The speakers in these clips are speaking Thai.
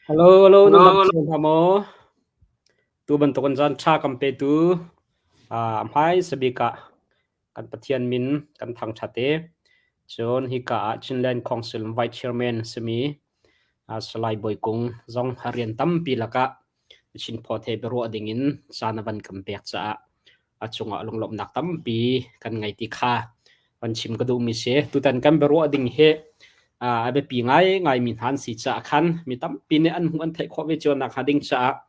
Halo, halo, Halo, nandang halo. siang kamu. Tu bentukan zan cha kampe tu. Mai sebika kan patian min kan thang chate. Chon hika Chinland Council Vice Chairman semi salai boy kung zong harian tampi laka chin pothe beru adingin sanavan kampek cha achunga longlom nak tampi kan ngai ti kha pan chim ka du mi se tu tan kan beru ading he abe pi ngai min han si cha khan mi tam pi ne an hu an thai kho ve chon nak hading cha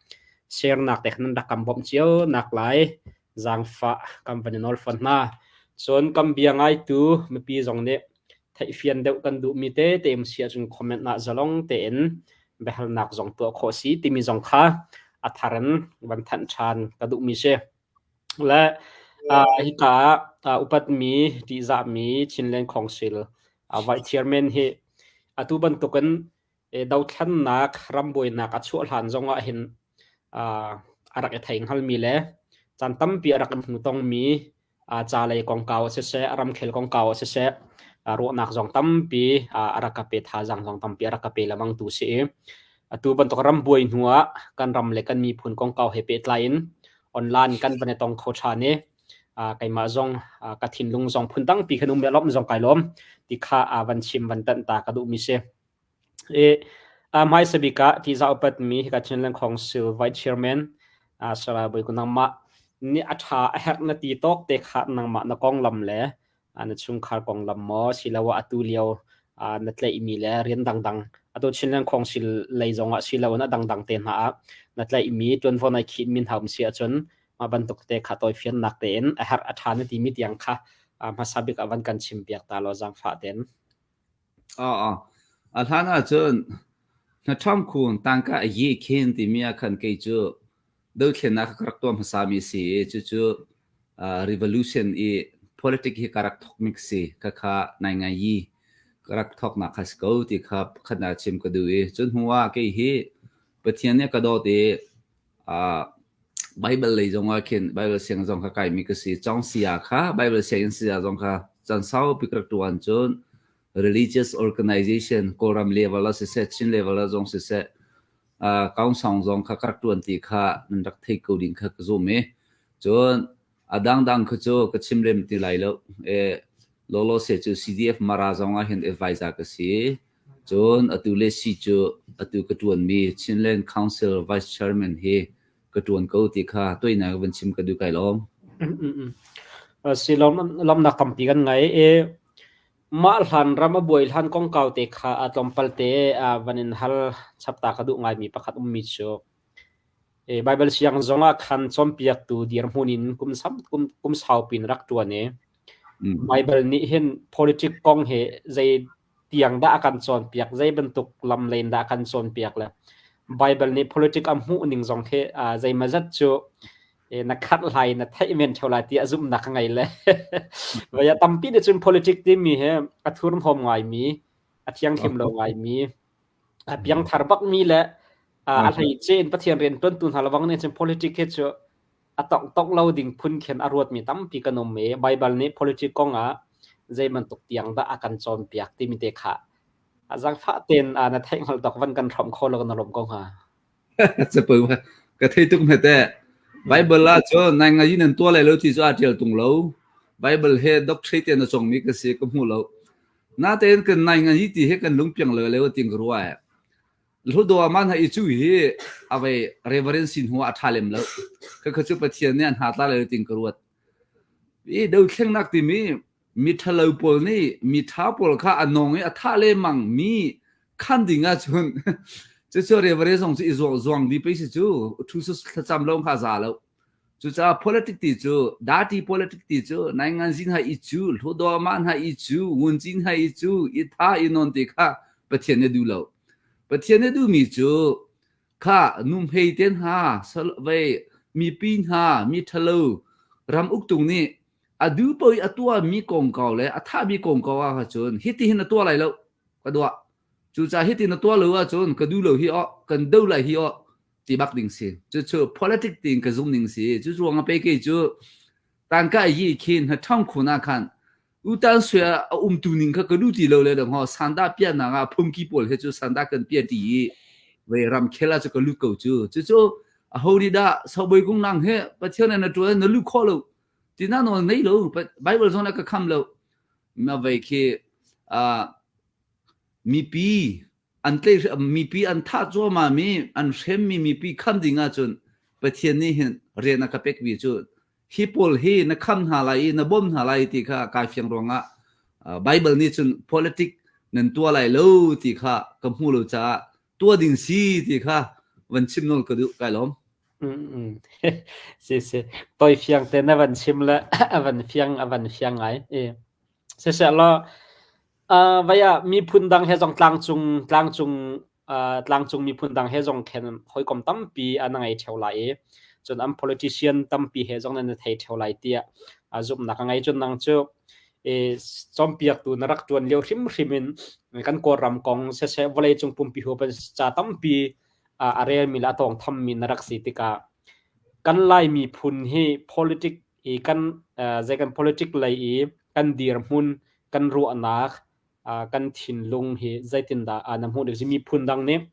share nak tek nan da kam bom chiu nak lai zang fa kam van nol fan na chon kam bia ngai tu mi pi zong ne thai fian deuh kan du mi te tem sia chung comment na zalong te en behal nak zong to kho si ti mi zong kha atharan ban than chan ka du mi se la hi ka upat mi ti za mi Chinland Council vice chairman he atu ban token dau than nak ramboi nak achu hlan zonga hin arak e thaing hal mi le chan tam pi arak mu tong mi cha le kong kaw se se aram khel kong kaw se se ro nak zong tam pi arak ka pe tha jang zong tam pi arak ka pe lamang tu se atu ban tok ramboi nuwa kan ram le kan mi phun kong kaw he pe tlain online kan bane tong kho cha ne kai ma zong ka thin lung zong phun tang pi khanum me lom zong kai lom ti kha van chim van tan ta ka du mi se e mai sabika ti za upat mi ka Chinland Council Vice Chairman sara boy kunang ma ni atha her na ti tok te kha nang ma na kong lam le an chung khar kong lam mo silawa atu liao na tle imi le rian dang dang atu Chinland Council lei zonga silawa na dang dang te na na tle imi ton von ai khin min ham sia chon ma ban tok te kha toy fian nak te en a her atha na ti mi tiang kha ma sabik avan kan chim piak ta lo jang fa ten Alhana chun na tham khun tangka ye khen ti mia khan ke chu do khen na krak tom sami si chu revolution e politic hi karak thok mix si ka kha nai ngai yi karak thok na khas ko ti kha khana chim ka du e chun huwa ke hi pathian ne ka do te Bible le jong a khen Bible siang jong ka kai mi ka si chong sia kha Bible siang sia jong kha chan sao pi krak tuan chun religious organization koram level la se chin level la jong se kaung song jong kha krak tuan ti kha nan rak thei ko ding kha ka zo me chon adang dang kha cho ka chim lem ti lai lo lo se chu CDF mara jong a hen advisor ka si chon atu le si chu atu ka tuan mi Chinland Council Vice Chairman he ka tuan ko ti kha toina ban chim ka du kai lom silom lom na kampi kan ngai ma hlan rama boy hlan kong kaw te kha atom palte vanin hal chapta ka du ngai mi pakhat mi chu Bible siang zonga khan chom piak tu dir munin kum sau pin rak tu ne Bible ni hen politic kong he zai tiang da akan chon piak zai bentuk lam lein da akan chon piak la Bible ni politic am hu ning zong he zai mazat chu na khat lai na thai men thola ti azum na ngai le wa ya tampi de chun politic ti mi he athur hom ngai mi athiang thim lo ngai mi piang thar bak mi le a thai chen pathian ren ton tun halawang ne chen politic he chu atong tok loading phun khen arot mi tampi kanom me Bible ni politic kong a zai man tok tiang da akan chon piak ti mi te kha azang fa ten na thai hal tok van kan thom khol kan lom kong haจะเปิดว่าก็ที่ทุกเมื่อแต่ไบเบิลล่าจนนายงานยินตัวอะไรแล้วที่จะอาเจียตรงเราไบเบิลเฮด็อกทรีเตนส่งมีก็เสียก็หูเราน่าแต่เห็นกันนายงานยินที่เห็นกันลุงเปียงเลยแล้วติงรัวรู้ตัวมันให้จู่เฮเอาไปเรเวอเรนซินหัวอัฐาเลมแล้วก็คือจะไปเทียนเนี่ยหาตาเลยติงกรัวเดี๋ยวเข่งนักที่มีทะเลปอลนี่มีท้าปอลข้าอันนองอัฐาเลมังมีขั้นดิ่งอ่ะจน这里不是从是装的被是就出是他咱们弄下啥了，就这 politic 的就大地 politic 的就南岸人还一组，好多曼还一组，文人还一组，一他一弄的卡不天的都了，不天的都没就卡弄黑点哈，是为มีปีน哈มีทะลุรำอุกตุงนี่อะดูไปอะตัวมีกองเก่าเลยอะถ้ามีกองเก่าอะจนฮิตที่เห็นตัวอะไรแล้วก็ดูchú cha hít tinตัวเลยว่าจนก็ดูเลยที่กันดูเลยที่ที่บักดิ่งสิจู่ politics ดิ่งก็ซุ่มดิ่งสิจู่ว่าไปกี่จู่ต่างกันยี่ขินให้ท่องคุณาคันอุตันสวยตัวนิ่งก็ดูที่เลยเดี๋ยวสันดาเปลี่ยนนะพุ่มกี่ปอลให้จู่สันดากันเปลี่ยนที่ về ram khela cho cái lu cầu chứ hầu đi đã sau bơi cũng năng hết bắt theo này là chúa nó lu khó lâu thì nó nấy lâu Bible zone là cái khăm lâu mà về khi mi pi an tê mi pi an thắt cho mà mi an xem mi pi khăm đi ngã chun bắt theo này hiện re na cái vi chun hi pol hi na khăm hà lại na bom hà lại thì cái phiền rong Bible ni chun politics nên tua lại lâu thì cầm hu lâu cha tua đình si thì vẫn chim nol cái được cái lắm sì tôi phiền tên là vẫn chim là vẫn phiền ấy sẽ lo vậy mi phun đằng hay dòng tlang chung mi phun đằng hay dòng khen hồi cầm tâm pi anh ngay theo lại chọn am politician tâm pi hay dòng nên thấy theo lại tia giúp nãy ngay chọn năng chưa trong việc tu narak tuan liu hrim kan koram kong se volei chung pum pi ho pa cha tam pi are mi la tong tham mi narak sitika kan lai mi phun hi politic kan je kan politic lai kan dir mun kan ru anak kan thin lung hi zaitin da anam hu de mi phun dang ne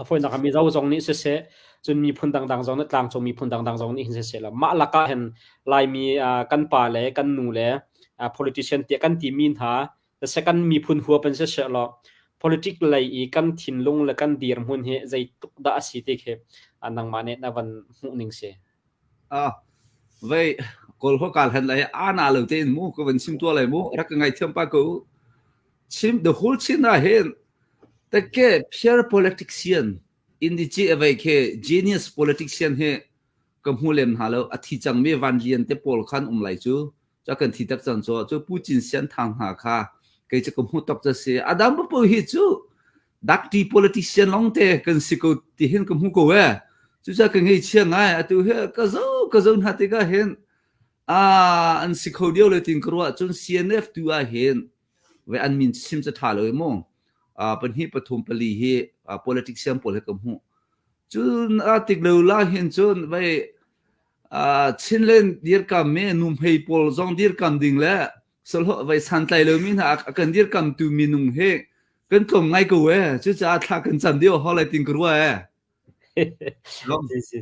foi na mi zau zong ni se chun mi phun dang zong na tlang chung mi phun dang zong ni hin se la ma la ka hen lai mi kan pa le kan nu le politician te kan ti min ha the second mi phun huwa pen se lo politic lai kan thin lung le kan dir mun he zai tuk da si te khe anang mane na van mu ning se vậy kol ho kal han lai ana lo ten mu ko van sim tua lai mu rak ngai thiam pa ko sim the whole chin na hen the ke pure politician in the chi vai ke genius politician he kam hulem halo athi chang me van lian te pol khan lai chu cho cần thì tập trận cho Putin xem thằng hà kha cái cho cũng tập cho xe Adam bố hi chú đặc đi politician long te cần sĩ cô thì hiện cũng không có chú cho cần nghe chuyện ngay tu he cái dấu hạt cái hiện anh sĩ cô điềuเลยtin kêu chun CNF tu hiện về anh min sim cho thà lời mong bên hi bắt thùng pali hi politician pol cũng không chú tích lâu la hiện chun về chin lên dir kam me num hei pol zong dir kam ding le sol ho vai san tai lo min ha kan dir kam tu min num he kan kom ngai ko chu cha tha kan chan dio ho lai tin kru si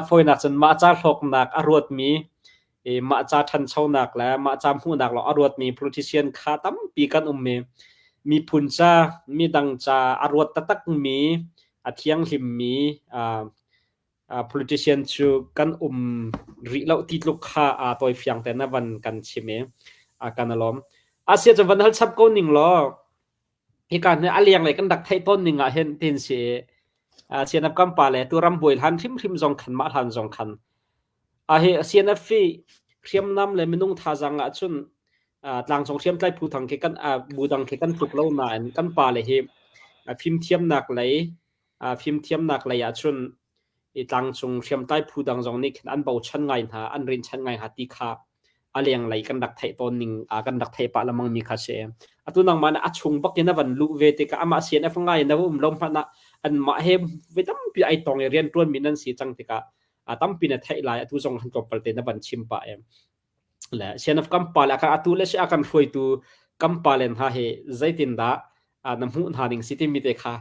foi nak chan ma cha hlok nak arot mi ma cha than chau nak la ma cha hu nak lo arot mi politician kha tam pi kan me mi phun cha mi dang cha arot tatak mi athiang him mi politician chu kan ri lo ti luk kha toy fyang te na van kan chime kan alom asia cha van hal chap ko ning lo hi kan ne aliang le kan dak thai ton ning a hen tin si sianap kam pa le tu ram boil han thim zong khan ma han zong khan he sianap fi khiam nam le minung tha jang a chun tlang chong thiam tlai phu thang ke kan budang ke kan thuk lo na an kan pa le hi phim thiam nak lai a chun tlang chung thiam tai phu dang jong ni an bau chan ngai na an rin chan ngai ha ti kha aliang lai kan dak thai ton ning kan dak thai pa lamang mi kha se atu nang man a chung bak na van lu ve te ka ama sian af ngai na lom na an ma he vetam pi ai tong rian tuan minan si chang te ka tam pi na thai lai atu jong han top te na van chim pa em la sian af kam pa la ka atu le se akan foi tu kam pa len ha he zaitin da nam hu na ning siti mi te kha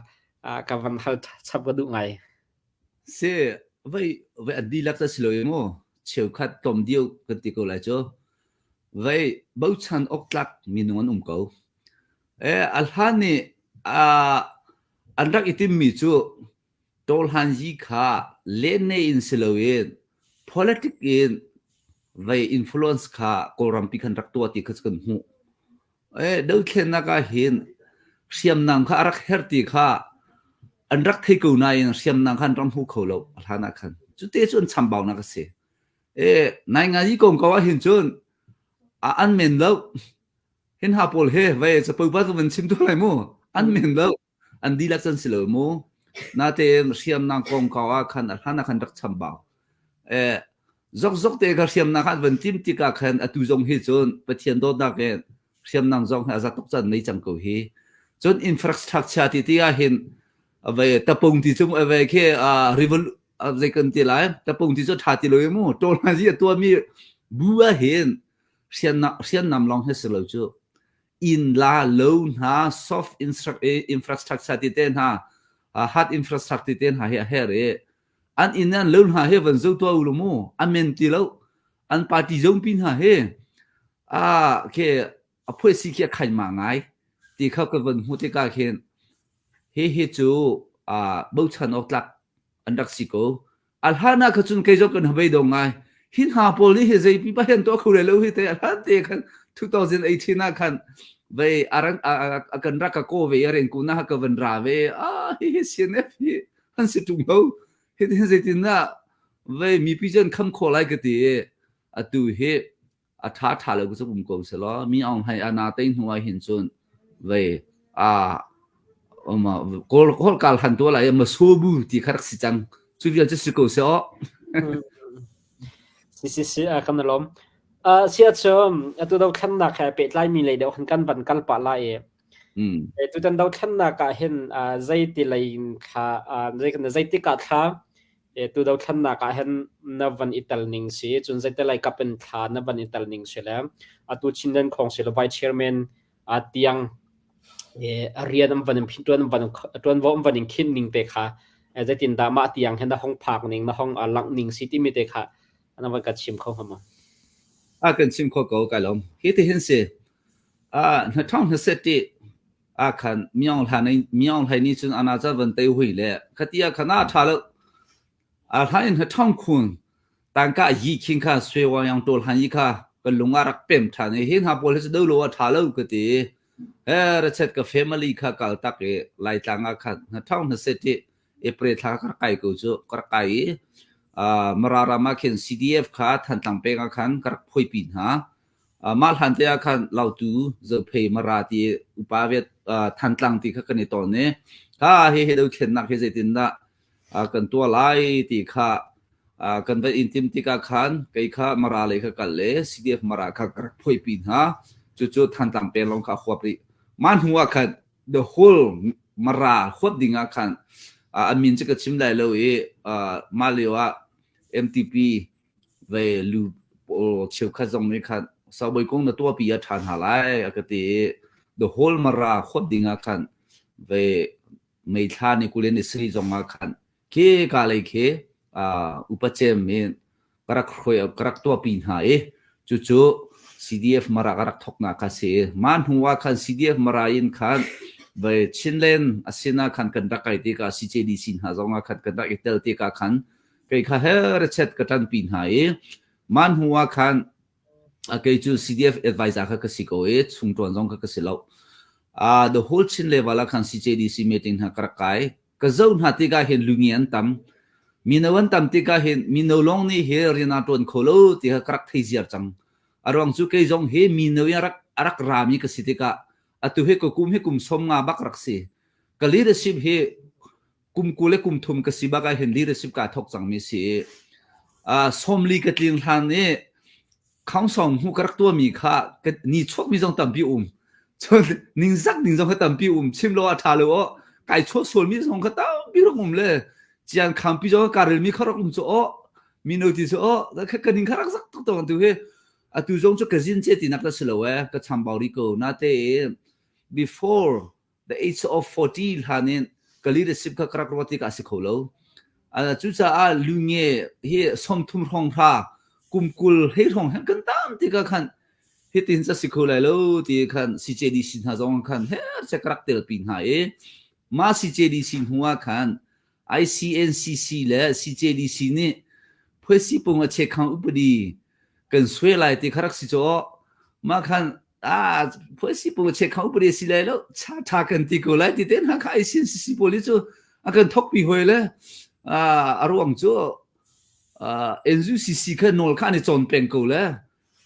ka van hal chap du ngai se vậy đi lắc ra xíu mo chiều khát tôm điêu cái tí câu lại cho vậy bao chan ốc lắc mình muốn câu alhani anh rắc itim mi chu tol hanji kha lene in siloin politics in vậy influence kha koram pi khan rak to ti khas kan hu đâu khen na ka hin siam nang kha rak herti kha anh rắc thấy câu này xem năng khăn trong hú khẩu lậu là na khăn chú tế chuan chăm bảo na cái gì này ngay gì cũng có hiện chuan anh mình đâu hiện hà bol he vậy sẽ bớt bớt mình chim thôi mua anh mình đâu anh đi lạc chân xí lỡ mua na tế xem năng cũng có khăn là na khăn rắc chăm bảo dốc tế cái xem năng khăn vẫn tim tì cả khăn tu dòng he chuan bát thiên đô đặc cái xem năng dòng hay tốc chân này chẳng cầu he chuan infrastructure thì hiện về tập trung thì chúng về cái revol dây cần tiền lại tập trung thì cho thà tiền lối mu tôi là gì tôi mi bua hiện xem nằm lòng hết sự chưa in la loan ha soft infrastructure thì tên ha hard infrastructure ten ha he re an inan lun ha he van zo to ulomo amen ti lo an party zong pin ha he ke a phoi si ke khai ma ngai ti khap ka van hu te ka khen he chu bo chan ok lak an dak si ko al hana ka chun ke jo kan habai dong ngai hin ha pol ni he zai pi pa hen to khu le lo he te al han te khan 2018 na khan ve arang akan rak ko ve yaren ku na ka van ra ve he sin fi han si tung lo he te zai tin na ve mi pi jan kham kho lai ka ti atu he tha tha lo ku chum ko se lo mi ong hai ana tein huai hin chun ve ma kol kal han to lai ma so bu ti kharak si chang chu viจะสิko se o si kan lom sia chom tu do khan na kha pe lai mi le do kan ban kal pa la tu tan do khan na ka hen zai ti lai kha zai kan zai ti ka tha tu do khan na ka hen na van ital ning si chun zai te lai ka pen tha na van ital ning se la tu chindan khong se lo vice chairman tiang rian van phin tuan vo van kin ning pe kha zai tin da ma tiang hen da hong phak ning na hong lang ning si ti mi te kha ana van ka chim kho hama kan chim kho ko ka lom he te hen se na thong na set ti khan miang hai ni chun ana cha van te hui le khatia khana tha lo hai na thong khun tang ka yi king kha swe wa yang tol han yi kha ka lunga rak pem tha ne hin ha pol se do lo wa tha lo ka ti ra chet ka family kha kal tak e lai tanga khan na thong na set ti April tha ka kai ko chu ka kai marara ma khen CDF kha than tang pe ka khan ka phoi pin ha mal han te khan lau tu zo phe marati upa vet than tlang ti kha kan ni to ne ka he do khen nak he tin na kan to lai ti kha kan va intim ti ka khan kai kha mara le kha kal le CDF mara kha ka phoi pin ha chu chu than tang pe long kha khwap ri man huwa khan the whole mara khwap dinga khan admin che ka chim lai lo ma le wa MTP về lưu chiều khát dòng này khăn sau bồi công là tua bia thàn hà lại cái tí the whole mara khuất đi ngã khăn về mấy thà này cũng lên để xử dòng ngã khăn kia cả lại kia upachem men karak khoi karak tua pin ha chu chu CDF mara karak thok na ka se man huwa khan CDF mara in khan về chinlen asina khan kan da kai ti ka CJD sin ha zong khan kan da itel ti ka khan cái kha her chat ka tan pin ha man huwa khan cái chu CDF advisor kha ka si ko chung ton jong ka si lo the whole chin level khan CJDC meeting ha kar kai ka zone ha ti ka hen lungian tam minawan tam ti ka hen minolong ni he rina ton kholo ti ha krak thei ziar chang arong chu ke jong he minoya arak rami ka si ti ka atu he ko kum som nga bak rak si ka leadership he kum kule kum thum ka siba ka hen leadership ka thok chang mi si somli ka tling han ne khang song hu karak to mi kha ni chok mi jong tam bi chon ning jong ka tam bi chim lo a tha lo kai cho sol mi jong ka ta bi ro le jian kham bi jong ka rel mi kha ro cho mi no ti so da ka ning kha rak sak to tu he tu jong cho ka jin che ti nak la slo ka cham baw ri ko na te before the age of 40 hanin ka leadership ka krak roti ka si kholo chu cha lu nge he som thum rong tha kumkul he rong han kan tam ti ka khan he tin sa si kholai lo ti khan CJD sin ha jong khan he che krak tel pin ha ma CJD sin huwa khan ICNCC le CJD ni phoi si pong a che khang upadi kan swai lai ti kharak si cho ma khan phoi si pong che khang upadi si lai lo cha tha kan ti ko lai ti ten ha kha ICNCC poli chu akan thok pi hoi le arwang chu NUCC kha nol kha ni chon peng ko le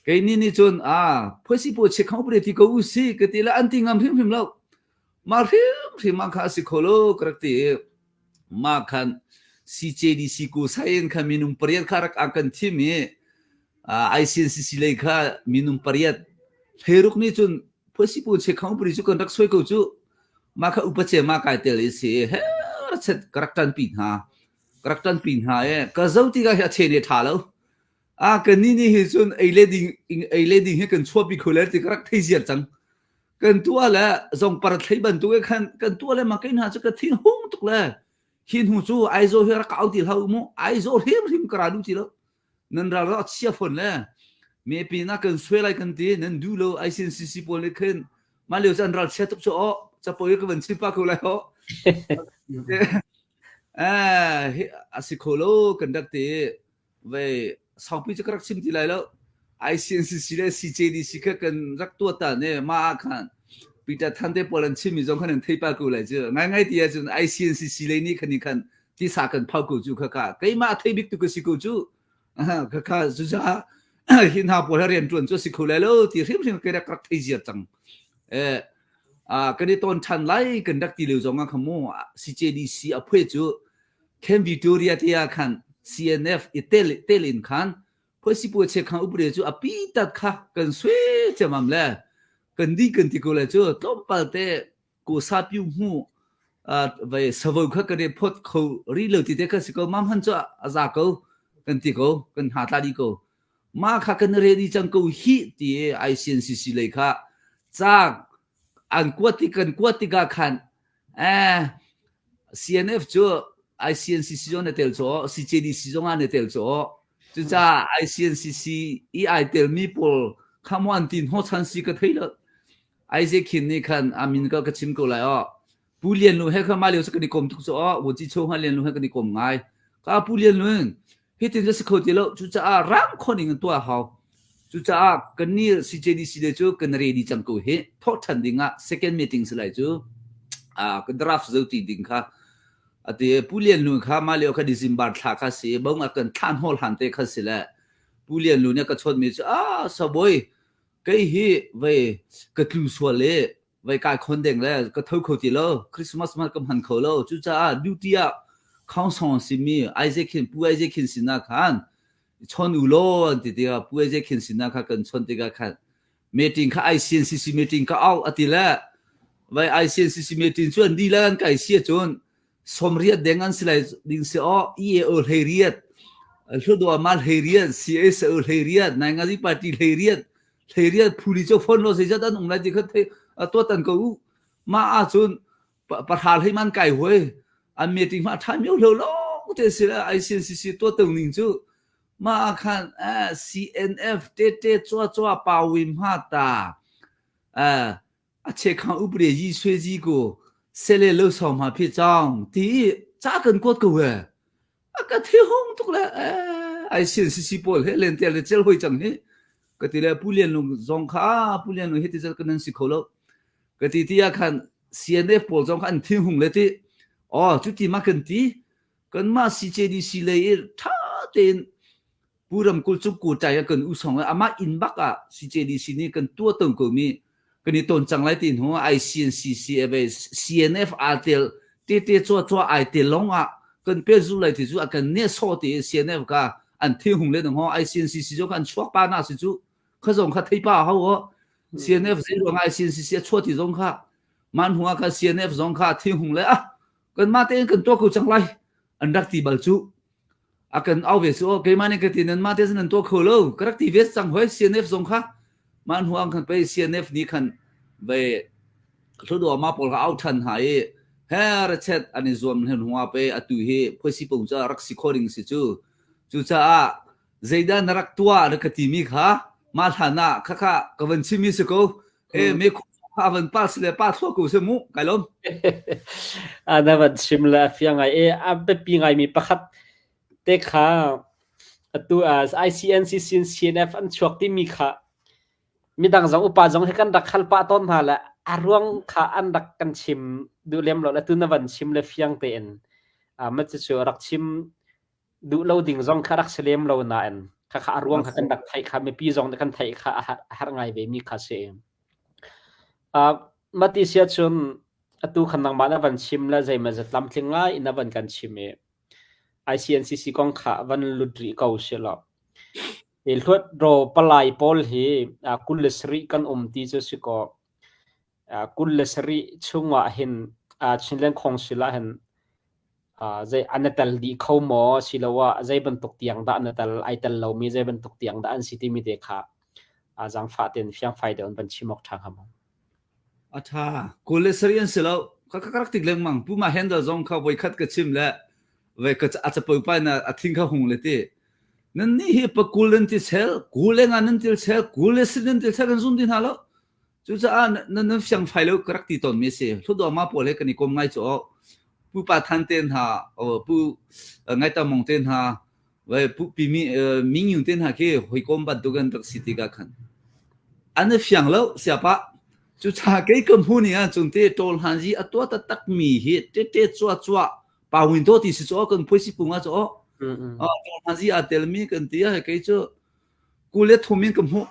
ke ni chon phoi si po che khang upadi ti ko u si ke ti la an ti ngam phim lo ma phim ma kha si kholo krak ti ma khan CJDC ko sain kha minum pariyat kharak akan thimi ICNCC le kha minum pariyat heruk ni chun phosi pu che khang puri chu kan rak soi ko chu ma kha upache ma kai tel si he chet karaktan pin ha ka zauti ga ya che ne tha lo ka ni hi chun ei le ding he kan chhopi kholer ti karak thei ziar chang กันตัวแหละส่งปรัดไทยบันตัวกันตัวแหละมากินหาจะกระทิ้งห้องตุกเลยหินหูจูไอโซเฮรักเอาติเขาโมไอโซริมกระดูติแล้วนั่นเราเชียฝนเลยเมื่อปีนักกันสวยไรกันตีนั่นดูแล้วไอซินซีซีโพลขึ้นมาเลี้ยวจันเราเชียตุกโจจะปล่อยกันวันชิปากูเลยสิโคโลกันดักตีเว้สองปีจะกระชิมทีไรแล้วไอซินซีซีเลยซีเจดีซีกันรักตัวตาเนี่ยมาขันปีแต่ท่านได้ปลันชิมิจงขันเทปากูเลยจ้ะง่ายๆที่จะไอซินซีซีเลยนี่ขันนี่ขันที่สักกันพากูจูค่ะใครมาเทบิกตุกสิกูจูค่ะจูจ้าหินหาปวดเรียนจวนจูสิกูเลยแล้วที่ริมริมก็ได้กระทิเจียจังกันในตอนทันไล่กันดักตีเหลวจงอ่ะขโมยซีเจดีซีอภัยจูแคนวิตอเรียที่อาคัน CNF อิตาลีคันเพื่อสิปวดเช็คขันอุปเดี๋ยวจูอภิตัดค่ะกันสวยจะมั่มเลยกันดีกันที่กูเลยจูต้มปัลเต้กูซาบิวหูไปสวกกันได้พดเขารีเลติเด็กสิกูมั่มหันจูอาจากกูกันที่กูกันหาตาดีกูมาค่ะกันเรดีจังกูฮิที่ไอซีเอ็นซีซีเลยค่ะจากอันกวดที่กาขันCNF จู ICNCC จงเนี่ยเตลโซ CJDC จงอันเนี่ยเตลโซจูจ้า ICNCC อีไอเตลมีพอลคำวันตินหัวชันสีก็เท่ละไอเจคินนี่คันอามินก็กระชิมกูเลยผู้เรียนรู้ให้เขามาเลี้ยวสักนิคมทุกโซวันที่โชว์ให้เรียนรู้ให้กันนิคมไงก็ผู้เรียนรู้เฮ้ยถึงจะสักคนเดียวจูจ้ารำคนหนึ่งตัวเขาจูจ้ากันนี่ CJDC เดี๋ยวจูกันเรดีจังกูเฮ้ทอดทันดิ่งsecond meeting สลายจูกัน draft จะตีดิ่งค่ะแต่ผู้เรียนรู้ค่ะมาเลี้ยวค่ะดิซิมบาร์ทักค่ะสิบางอันกันท่านฮอลหันเตะค่ะสิแหละผู้เรียนรู้เนี่ยก็ชดมีจูสบายก็เฮ้ไว้ก็คลูสวลเลยไว้การคนเด้งเลยก็เท่าเขาทีแล้วคริสต์มาสมันก็หันเขาแล้วจูจ้าดูที่ข้าวสองสิมีไอเจคินผู้ไอเจคินสินะคันชนอุโลติเดียผู้ไอเจคินสินะค่ะกันชนติกาคันมีติ้งค่ะไอซีเอ็นซีซีมีติ้งค่ะเอาอติละไว้ไอซีเอ็นซีซีมีติ้งชวนดีแล้วกันไก่เสียจนสมเรียดเด้งกันสิเลยดิ้งเสียอีเออเฮียดชุดตัวมาเฮียดซีเอสเออเฮียดนายงานที่ปาร์ตี้เฮียดผู้ที่จะฟ้องเราเสียจัดนั่งเลยที่เขาตัวตันกูมาจนประธานให้มันไก่หวยอันมีติ้งมาทำอยู่แล้วก็จะเสียไอซีเอ็นซีซีตัวตึงนิ่งจูมาคันCNF เตะจัวปาวิมหาตาเช็คขังอุปเดี๋ยวยี่ช่วยจีกูเซเลลูสองมาพี่จ้องที่จ้ากันกดกูก็ที่ห้องทุกแล้วไอซีเอ็นซีซีปอลเฮเลนเตลเจลหวยจังนี่ก็ที่แล้วผู้เรียนลงจงข้าผู้เรียนลงเฮติจะกันนั่งสิเขาแล้วก็ที่อาคัน CNF ปอลจงข้าที่ห้องเลยที่จุดที่มากันที่กันมา CJDC เลยท่าเต็นผู้รำกุลจุกูใจกันอุสองอามาอินบักCJDC นี่กันตัวตรงกูมีกันนี่ต้นจังไรตินหัว ICNCC CNF อาเตลเตะจัวไอเตลลงกันเปิดจุเลยที่จุกันเนี่ยโซตี CNF ก็อันที่หงเลยหัว ICNCC จุกันชัวป้าหน้าสิจุเขาส่งเขาที่ป้าเขาCNF สิจุICNCC ชัวที่จงค่ะมันหัวเขา CNF จงค่ะที่หงเลยกันมาเต้นกันตัวกูจังไรอันรักที่บัลจูakan always gimana ketinan mate sanan to kholo corrective sang hoi CNF song kha man huang kan pe CNF ni kan be thodo ma pol ka out than hai her chat ani zom hen huwa pe atu he phosi pong cha rak recording si chu cha zaidan rak tua rakati mi kha ma thana kha kawan chimi se ko me havan pas le pa tho ko se mu kailom anavan shimla fiangai abe pingai mi pakhatเด็กค่ะตัวICNCC CNF อันช่วงที่มีค่ะมีดังสองอุปาจงให้กันดักขัลปะต้นหาละอารวงค่ะอันดักกันชิมดูเลี้ยมเราและตัวนวันชิมเลฟียงเตนมันจะช่วยรักชิมดูเราดิ่งจงค่ะรักเสลียมเราหนาอันค่ะอารวงค่ะกันดักไทยค่ะไม่ปีจงกันไทยค่ะหาไงเวมีค่ะเสียมาติเสียจนตัวขันดังมาในวันชิมและใจมันจะลำทิ้งง่ายในวันกันชิมICNCC กองขาวันลุดรีเก่าเสียแล้วเอลทวดรอปลายพอลเฮกุลสรีกันตีจะสิก็กุลสรีช่วงว่าเห็นชินเลนคงสิละเห็นใจอันนั้นตัลดีเข้าหมอสิละว่าใจบรรทุกเตียงด้านนั้นตัลไอตัลเรามีใจบรรทุกเตียงด้านสิที่มีเด็กค่ะจังฟ้าเต็นเฟียงไฟเดินบัญชีหมอกทางครับ อาชากูเลสเรียนสิแล้วก็กระติกเรื่องมั่งผู้มาเห็นดอจงเขาไปคัดกระชิมแล้วเวก็จะอาจจะเปิดไปนะอาทิ้งเขาหงเลยที่นั่นนี่เฮปกูเลนติเซลกูเลงอันนั้นติเซลกูเลสเรียนติเซลกันซุ่มดินฮาแล้วจุดจะนั่นเสียงไฟแล้วกระติตอนมีสิทุกตัวมาปวดเลยกันนี่ก็ง่ายจ่อผู้ปาทันเต้นหาผู้ง่ายตามองเต้นหาเว้ผู้ปีมีอยู่เต้นหาที่หอยกอมบัดดูกันตักสิติกันอันนี้เสียงแล้วเสียปะจุดชาเกี่ยกับผู้นี้จงเตะโจลหันจีตัวตักมีเหตุเตะจั่วป่าวินโดที่สิจ่อกันพูดสิปุ่งอ่ะจ่อโจลหันจีเตลมีกันที่ให้เกี่ยกูเล่ทุ่มมินกับผู้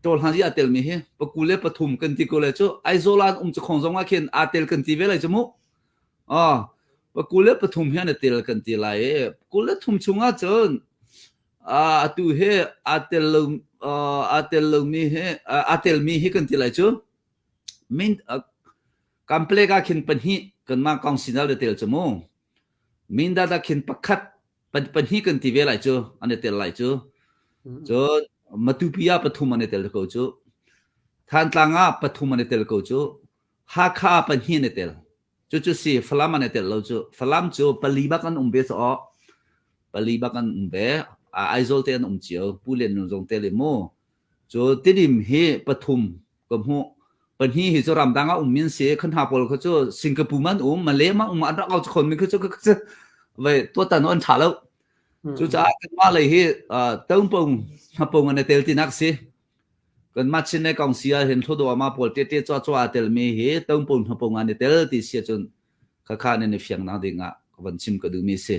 โจลหันจีเตลมีเหตุปกูเล่ปฐุมกันที่กูเล่จ่อไอโซลานจะคงส่งว่าเขียนเตลกันที่เวลาจมูกปกูเล่ปฐุมเฮียนเตลกันที่ไรกูเล่ทุ่มชงอ่ะจนตัวเหตุเตลมีเหตุเตลมีเหตุกันที่ไรจ่อมินกัมเพลกาขินปัญหากันมากองสินาเดเตลจมูกมินดาดาขินปักขัดปัญหากันที่เวลาจูอันเดเตลไลจูจูมาตุพิยาปฐุมอันเดเตลกูจูท่านต่างาปฐุมอันเดเตลกูจูฮักข้าปัญหาเดเตลจูสิฟลามอันเดเตลเราจูฟลามจูปลีบักันเบสอปลีบักันเบไอโซลเตนเจียวผู้เล่นนุ่งจงเตลิโมจูติดิมเฮปฐุมกับหัวปัญหาที่จะรำดังอ่ะมินเสียขันหาพอลเขาจะสิงคโปร์มันมาเลมาอันรักเอาคนมันเขาจะเว้ยตัวตันอันฉาแล้วจู่จ้ากันมาเลยที่ตั้งปงอันเตลที่นักสิกันมาชินในกองเสียเห็นทุกตัวมาพอลเตะจ้าเตลมีเหตุตั้งปงอันเตลที่เสียจนข้าเนี่ยเฟียงนั่งดิ่งอ่ะวันชิมก็ดูมีสิ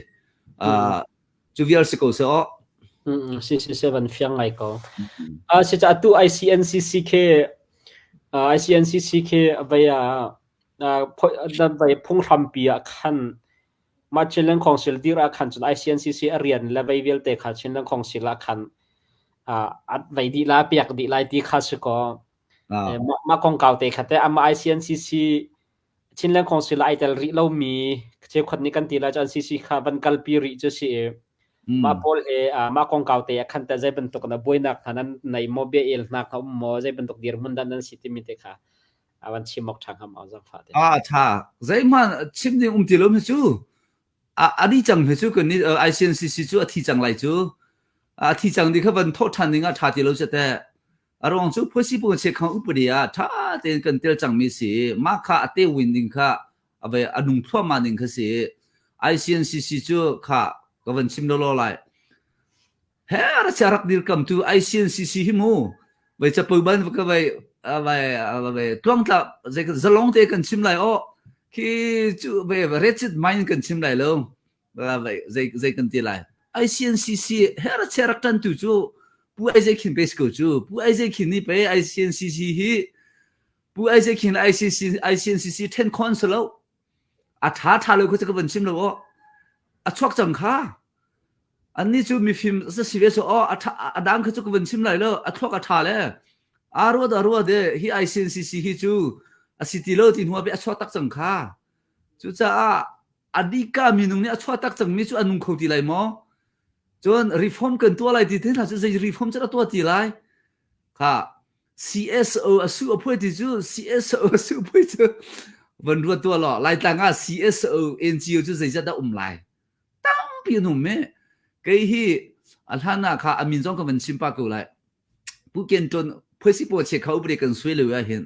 จู่วิลสิโก้เสียสิวันเฟียงไงก็เสียจะตัว ICNCCK ICNCCK ไปไปพุ่งทำปีขันมาเชิญของศิลป์รักขันจน ICNCC เรียนและไปวิลเตขันเชิญของศิลป์ขันอัดไปดีลาเปียกดีลายที่ขัดสก็มาของเก่าเตขัดแต่อามา ICNCC เชิญของศิลป์ไอเตลริเรามีเจ้าคนนี้กันตีละจัน CC ค่ะบันกัลปีริจะเสียมาพอลมาของเก่าเตะขันแต่ใจเป็นตกนะบวยนักนั้นในโมเบลนักเขาโมใจเป็นตกเดียร์มุนดันนั้นสิที่มีเตะค่ะวันชิมอกทางคำเอาจากฟ้าเตะท่าใจมันชิมนี่ติลมจูอันนี้จังเหรอจูกันนี่ICNCC จูที่จังไรจูที่จังนี่เขาเป็นทอดทันนี่ก็ท่าติลจะแต่อารมณ์จูพูดสิพูดเช็คเขาอุปเดียท่าเต็นกันเตลจังมีสิมาค่ะเตวินดิ้งค่ะเอาไปอนุพรมาดิ้งค่ะสิ ICNCC จูค่ะก็เป็นชิมโลโลไลเฮ้ยเราจะรักดีกับตัว ICNCC หิมูไปจะเปิดบ้านก็ไปตวงตาจะลงเตะกันชิมไลโอคือจูไปเรจิตไม่กันชิมไลลงไปจะกันตีไล ICNCC เฮ้ยเราจะรักกันตัวจูผู้ไอเจคินเบสกูจูผู้ไอเจคินนี่ไป ICNCC ฮีผู้ไอเจคิน ICNCC 10 คอนส์แล้วท้าเลยก็จะเป็นชิมแล้วชอบจังค่ะอันนี้จูมีฟิล์มจะสิเวสดังเขาจะเป็นชิมไรแล้วชอบท้าเลยรัวเดฮี ICNCC ฮีจูสิติโลที่หัวไปชอบตักจังค่ะจูจ้าอดีกามีนุ่งเนี่ยชอบตักจังมีจูอันนุ่งเขาตีไรมั้งจนรีฟอร์มกันตัวอะไรที่เท่านั้นจะรีฟอร์มจะตัวตีไรค่ะ CSO สู้อภัยที่จู CSO สู้อภัยจูวันรัวตัวหล่อไล่ต่างอ่ะ CSO NGO จูจะได้ไล่พี่หนุ่มเม่ก็ฮีอันท่านน่ะค่ะอามินจงก็เป็นชิมปากกูเลยผู้เก่งจนเพื่อสิบวันเช็คเขาบริการสวยเลยเห็น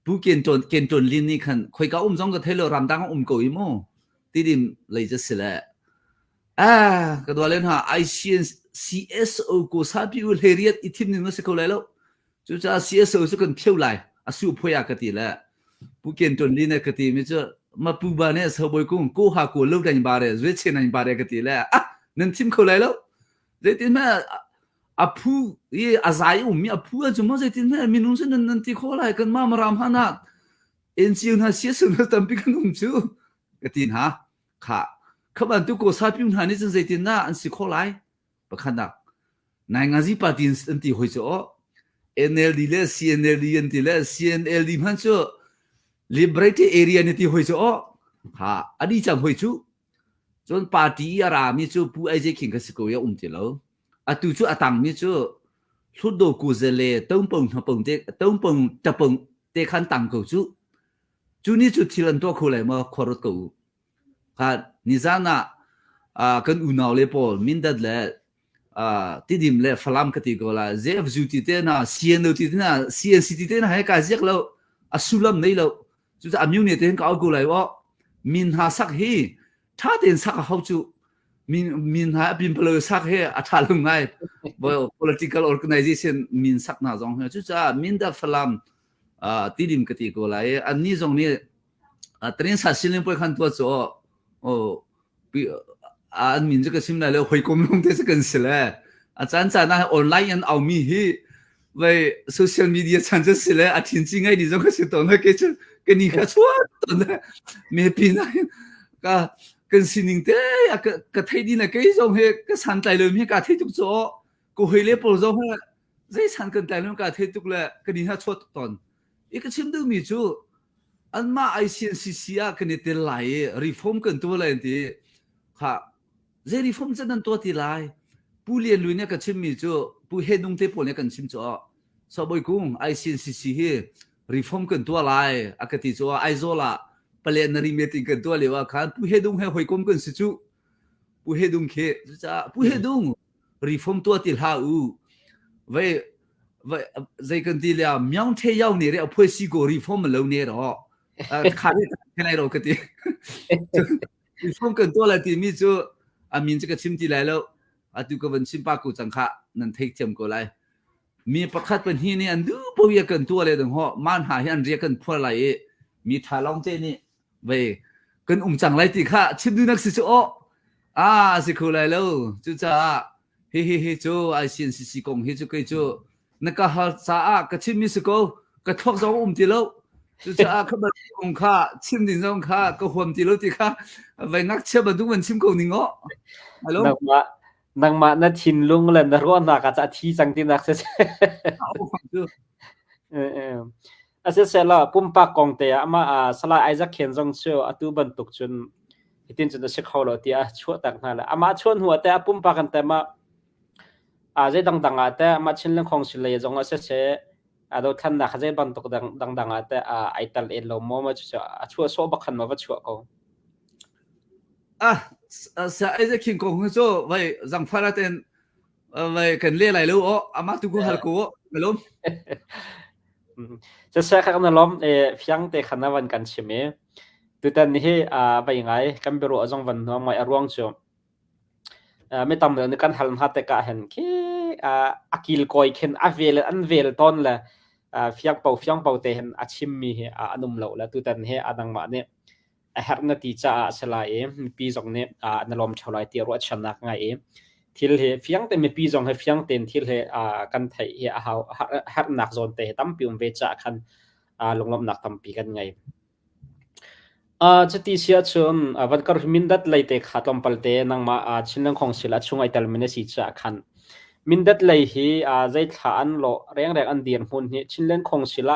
ผู้เก่งจนลินนี่คันคุยกับจงก็เทเลรำดังกูอีโม่ที่ดิมเลยจะเสียก็ตัวเล่นฮะ ICNCSO กูทราบพี่อุลเฮียดอีทีมนึงก็สิเขาเลยแล้วจู่จ้า CSO จะกันเพียวเลยสู้พยากติแล้วผู้เก่งจนลินเนี่ยกติไม่เจอมาปูบานเนี่ยสบายกุ้งกูหากูเลิกได้ยังบาร์เลยเวชเนี่ยยังบาร์เลยกติแล้วนั่นทีมเขาเลยแล้วเดี๋ยวที่แม่ผู้อาศัยมีผู้จุ่มเดี๋ยวที่แม่มีนุ่งเส้นนั่นที่เขาเลยกันมารำฮานาเอ็นซีน่าเสียสุดตั้งปีกันนุ่มจูกตินฮะค่ะเขาบันทุกคนทราบยุ่งหานี่จังเดี๋ยวที่น่าอันสิเขาเลยประคันดักนายงานที่ปฏิบัติที่หัวใจNLD เลย CNLD ยันที่เลย CNLD มันจูLiberty area นี่ที่หัวใจค่ะอันนี้จังหัวจูจนปาร์ตี้อะไรมีจูผู้ไอเจคิงก็สิโกยติแล้วตัวจูตังมีจูสุดโดกูเจเลต้องปงเตะขันตังกูจู จุนี้จุดที่ลันตัวคู่เลยมาขอรถกูค่ะนิจานะกันอุณาวเลปอลมินดัดเลยที่ดิมเลยฟลามกติกอลาเจฟจูติเตนะซีเอ็นติเตนะซีเอ็นซีติเตนะให้การเรียกเราสุลัมนี่เราจุดอามิวเนี่ยเต็นก็เอากูเลยว่ามินหาสักฮีถ้าเต็นสักเขาจุมินหาพิมพ์เลยสักฮีอัฐาลงไงว่า political organization มินสักน่าจงเหรอจุดมินดัดฟลามที่ดิมกติกอลาอันนี้จงเนี่ยตรีนสัตว์สิ่งไปขันตัวจ่อโอ้อันมินจะก็ชิมได้เลยหอยกลมลงเทศกันสิเลยอาจารย์จะนะออนไลน์เอามีฮีไปโซเชียลมีเดียฉันจะสิเลยอาทิตย์จริงไงดิจงก็สิตอนนั้นก็จะก็นี่ก็ชัวร์ตอนนั้นไม่ปีนั้นก็กันสิ่งหนึ่งเต้ก็ไทยดีนะก็จงเฮก็สันใจเลยมีการไทยทุกจ่อก็เฮเลยปลุกจงเฮใจสันกันใจเลยการไทยทุกเลยก็นี่ฮะชัวร์ตอนอีกชิมดูมีจู่อันมาไอซีเอ็นซีซีอากันเนี่ยเตลายรีฟอร์มกันตัวเลยที่ค่ะเจรีฟอร์มจะนั่นตัวที่ไรผู้เรียนรู้เนี่ยก็ชิมมีจู่ผู้เฮดุงเทปเนี่ยกันชิมจู่สบายกุ้งไอซีเอ็นซีซีเฮรีฟอร์มกันตัวไรอากาศที่จู่ไอโซล่าเปลี่ยนรีเมติกันตัวเลยว่าคันผู้เฮดุงเฮหอยกลมกันสิจู่ผู้เฮดุงเฮจะผู้เฮดุงรีฟอร์มตัวที่ลาอูไว้ใจกันที่แล้วมีอย่างเที่ยวเนี่ยเอาเพื่อสิโกรีฟอร์มมาลงเนี่ยหรอขาดที่ไหนหรอกที่รีฟอร์มกันตัวเลยที่มีจู่มินจะก็ชิมที่แล้วตุกวันชิมปากูจังค่ะนั่นเทคเทียมก็เลยมีประคัดเป็นที่นี่อันดูพวกกันตัวเลยถึงหัวมันหาอันเรียกกันพวกอะไรมีทาลองเจนี่ไปกันจังไรที่ค่ะชิมดูนักสิจ้อสิคุเลยแล้วจู่จ้าเฮ้จู่ไอซีเอ็นซีซีกงเฮ้จู่ก็จู่นักก็หาจ้าก็ชิมมีสิกูก็ทอกจงที่แล้วจู่จ้าเขาบอกกงค่ะชิมดิ้งจงค่ะก็หัวที่แล้วที่ค่ะไปนักเชื่อบันทุกวันชิมกูนิ่งอ๋อฮัลโหลnang ma na thin lung len na ro na ka cha thi chang tin nak se ase sela pumpa kong te ama sala Isaac khen jong chu atu ban tuk chun itin chun se kholo ti a chu tak na la ama chon huwa te pumpa kan te ma je dang dang ate ma chin leng khong sil le jong ase se ado than na khaje ban tuk dang ate aital en lo mo ma chu chu so ba khan ma ba chu ko sa aiจะคิงกงโซ่ไว้จังฟ้าละเต็นไว้กันเลี้ยไรรู้อ๋ออามาตุกุฮัลกูไม่รู้จะใช้คำนั้นล้อมฟียงเตะขันวันกันใช่ไหมตัวแต่นี่ไปยังไงกันไปรู้จังวันน้องไม่อารวงชัวไม่ตามเลยในการหันหัดแต่กะเห็นแค่อากิลคอยเห็นอันเวลตอนละฟียงเป่าเตะเห็นอาชิมมีอนุมเหล่าแล้วตัวแต่นี่ดังมาเนี่ยherna ti cha sala pi jong ne nalom cholai ti ro chanak ngai thil he fiang te me pi jong he fiang ten thil he kan thai he a hau har nak zon te tam pium ve cha khan longlom nak tam pi kan ngai chati sia chon van kar mindat laite khatom palte nang ma chinang khong sila chungai tal mene si cha khan mindat lai hi zai thla an lo reng an dian hun hi chinlen khong sila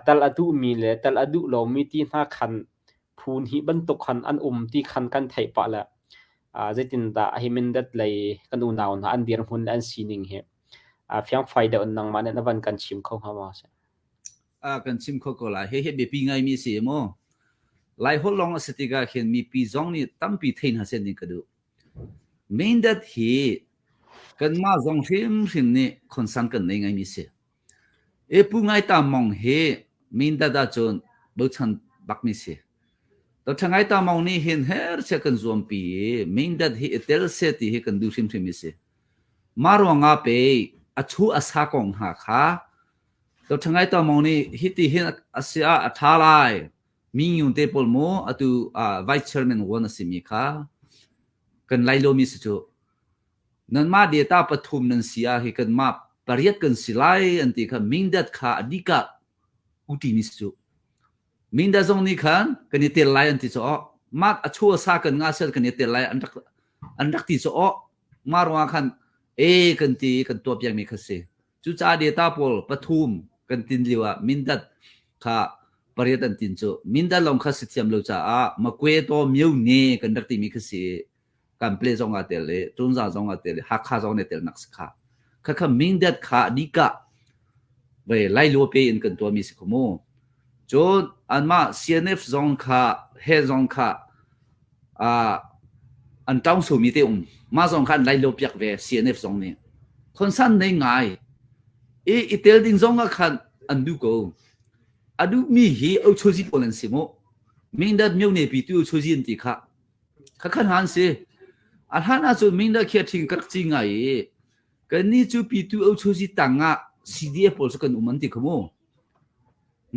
tal adu mi le tal adu lo mi ti na khanพูนหิบันตุขันอันที่ขันกันไทยปะละจะตินตาให้มันดัดเลยกันอุณาวนะอันเดียร์หุ่นอันซีนิงเหฟียงไฟเดอนนังมันในวันกันชิมเขาหามาใช่กันชิมเขาก็ละเฮ้ยเบปีไงมีเสียมั้งหลายคนลองสติกาเห็นมีปีจงนี่ตั้มปีเทนหาเส้นนี่ก็ดูไม่ดัดเฮกันมาจงเห็นนี่คนสังกันในไงมีเสียปุ่งไงตามมองเฮไม่ดัดจนบุษชันบักมีเสียแต่ทั้งไอ้ตามองนี่เห็นเฮร์เชกันจวมปีไม่ได้ที่เตลเซติเฮกันดูชิมมิเสมารวงอาเปชูอาสากงหาขาแต่ทั้งไอ้ตามองนี่ฮิติเห็นอาเซียอัฐาลายมีอยู่เตปอลโมอตูไวเชอร์แมนวันสิมีขากันไลโลมิสจูนั่นมาเดียตาปฐุมนั่นเสียเฮกันมาปริยัดกันสิไลอันที่เขามิงดัดขาอดีกาอุติมิสจูมินดาจงนี่ขันกันนี่เตลไลอันที่จะออกมาชัวซากันงาเสกันนี่เตลไลอันรักที่จะออกมารวงขันกันที่กันตัวเพียงมีคเสจุจ้าเดียตาปอลปฐุมกันตินลีว่ามินดัดข้าปริยัติตินจูมินดัดลงข้าสิทธิมลูจ้ามาเกวตัวมิวเน่กันรักที่มีคเสกันเปลจงอาเตลเลยจุนซาจงอาเตลฮักข้าจงเนเตลนักสข้าข้ามินดัดข้าดีกะไปไล่ลัวเปย์กันตัวมีสิขโม จนอันมา CNF จงค่ะเฮจงค่ะอันต้องสูมีเตมาจงค่ะไล่ลบยักเว CNF จงเนี่ยคนสั้นในไงอีเตลดิงจงค่ะอันดูกูอันดูมีเฮเอาช่วยจีบคนสิโมมิงดัดมีอยู่ในปีตัวช่วยจีนติค่ะขันหันสิอันหันอาจจะมิงดัดเขียนทิ้งกระจิงไงกันนี่จูปีตัวเอาช่วยจีตังอ่ะ CDF พอสักกันอุมันติขโม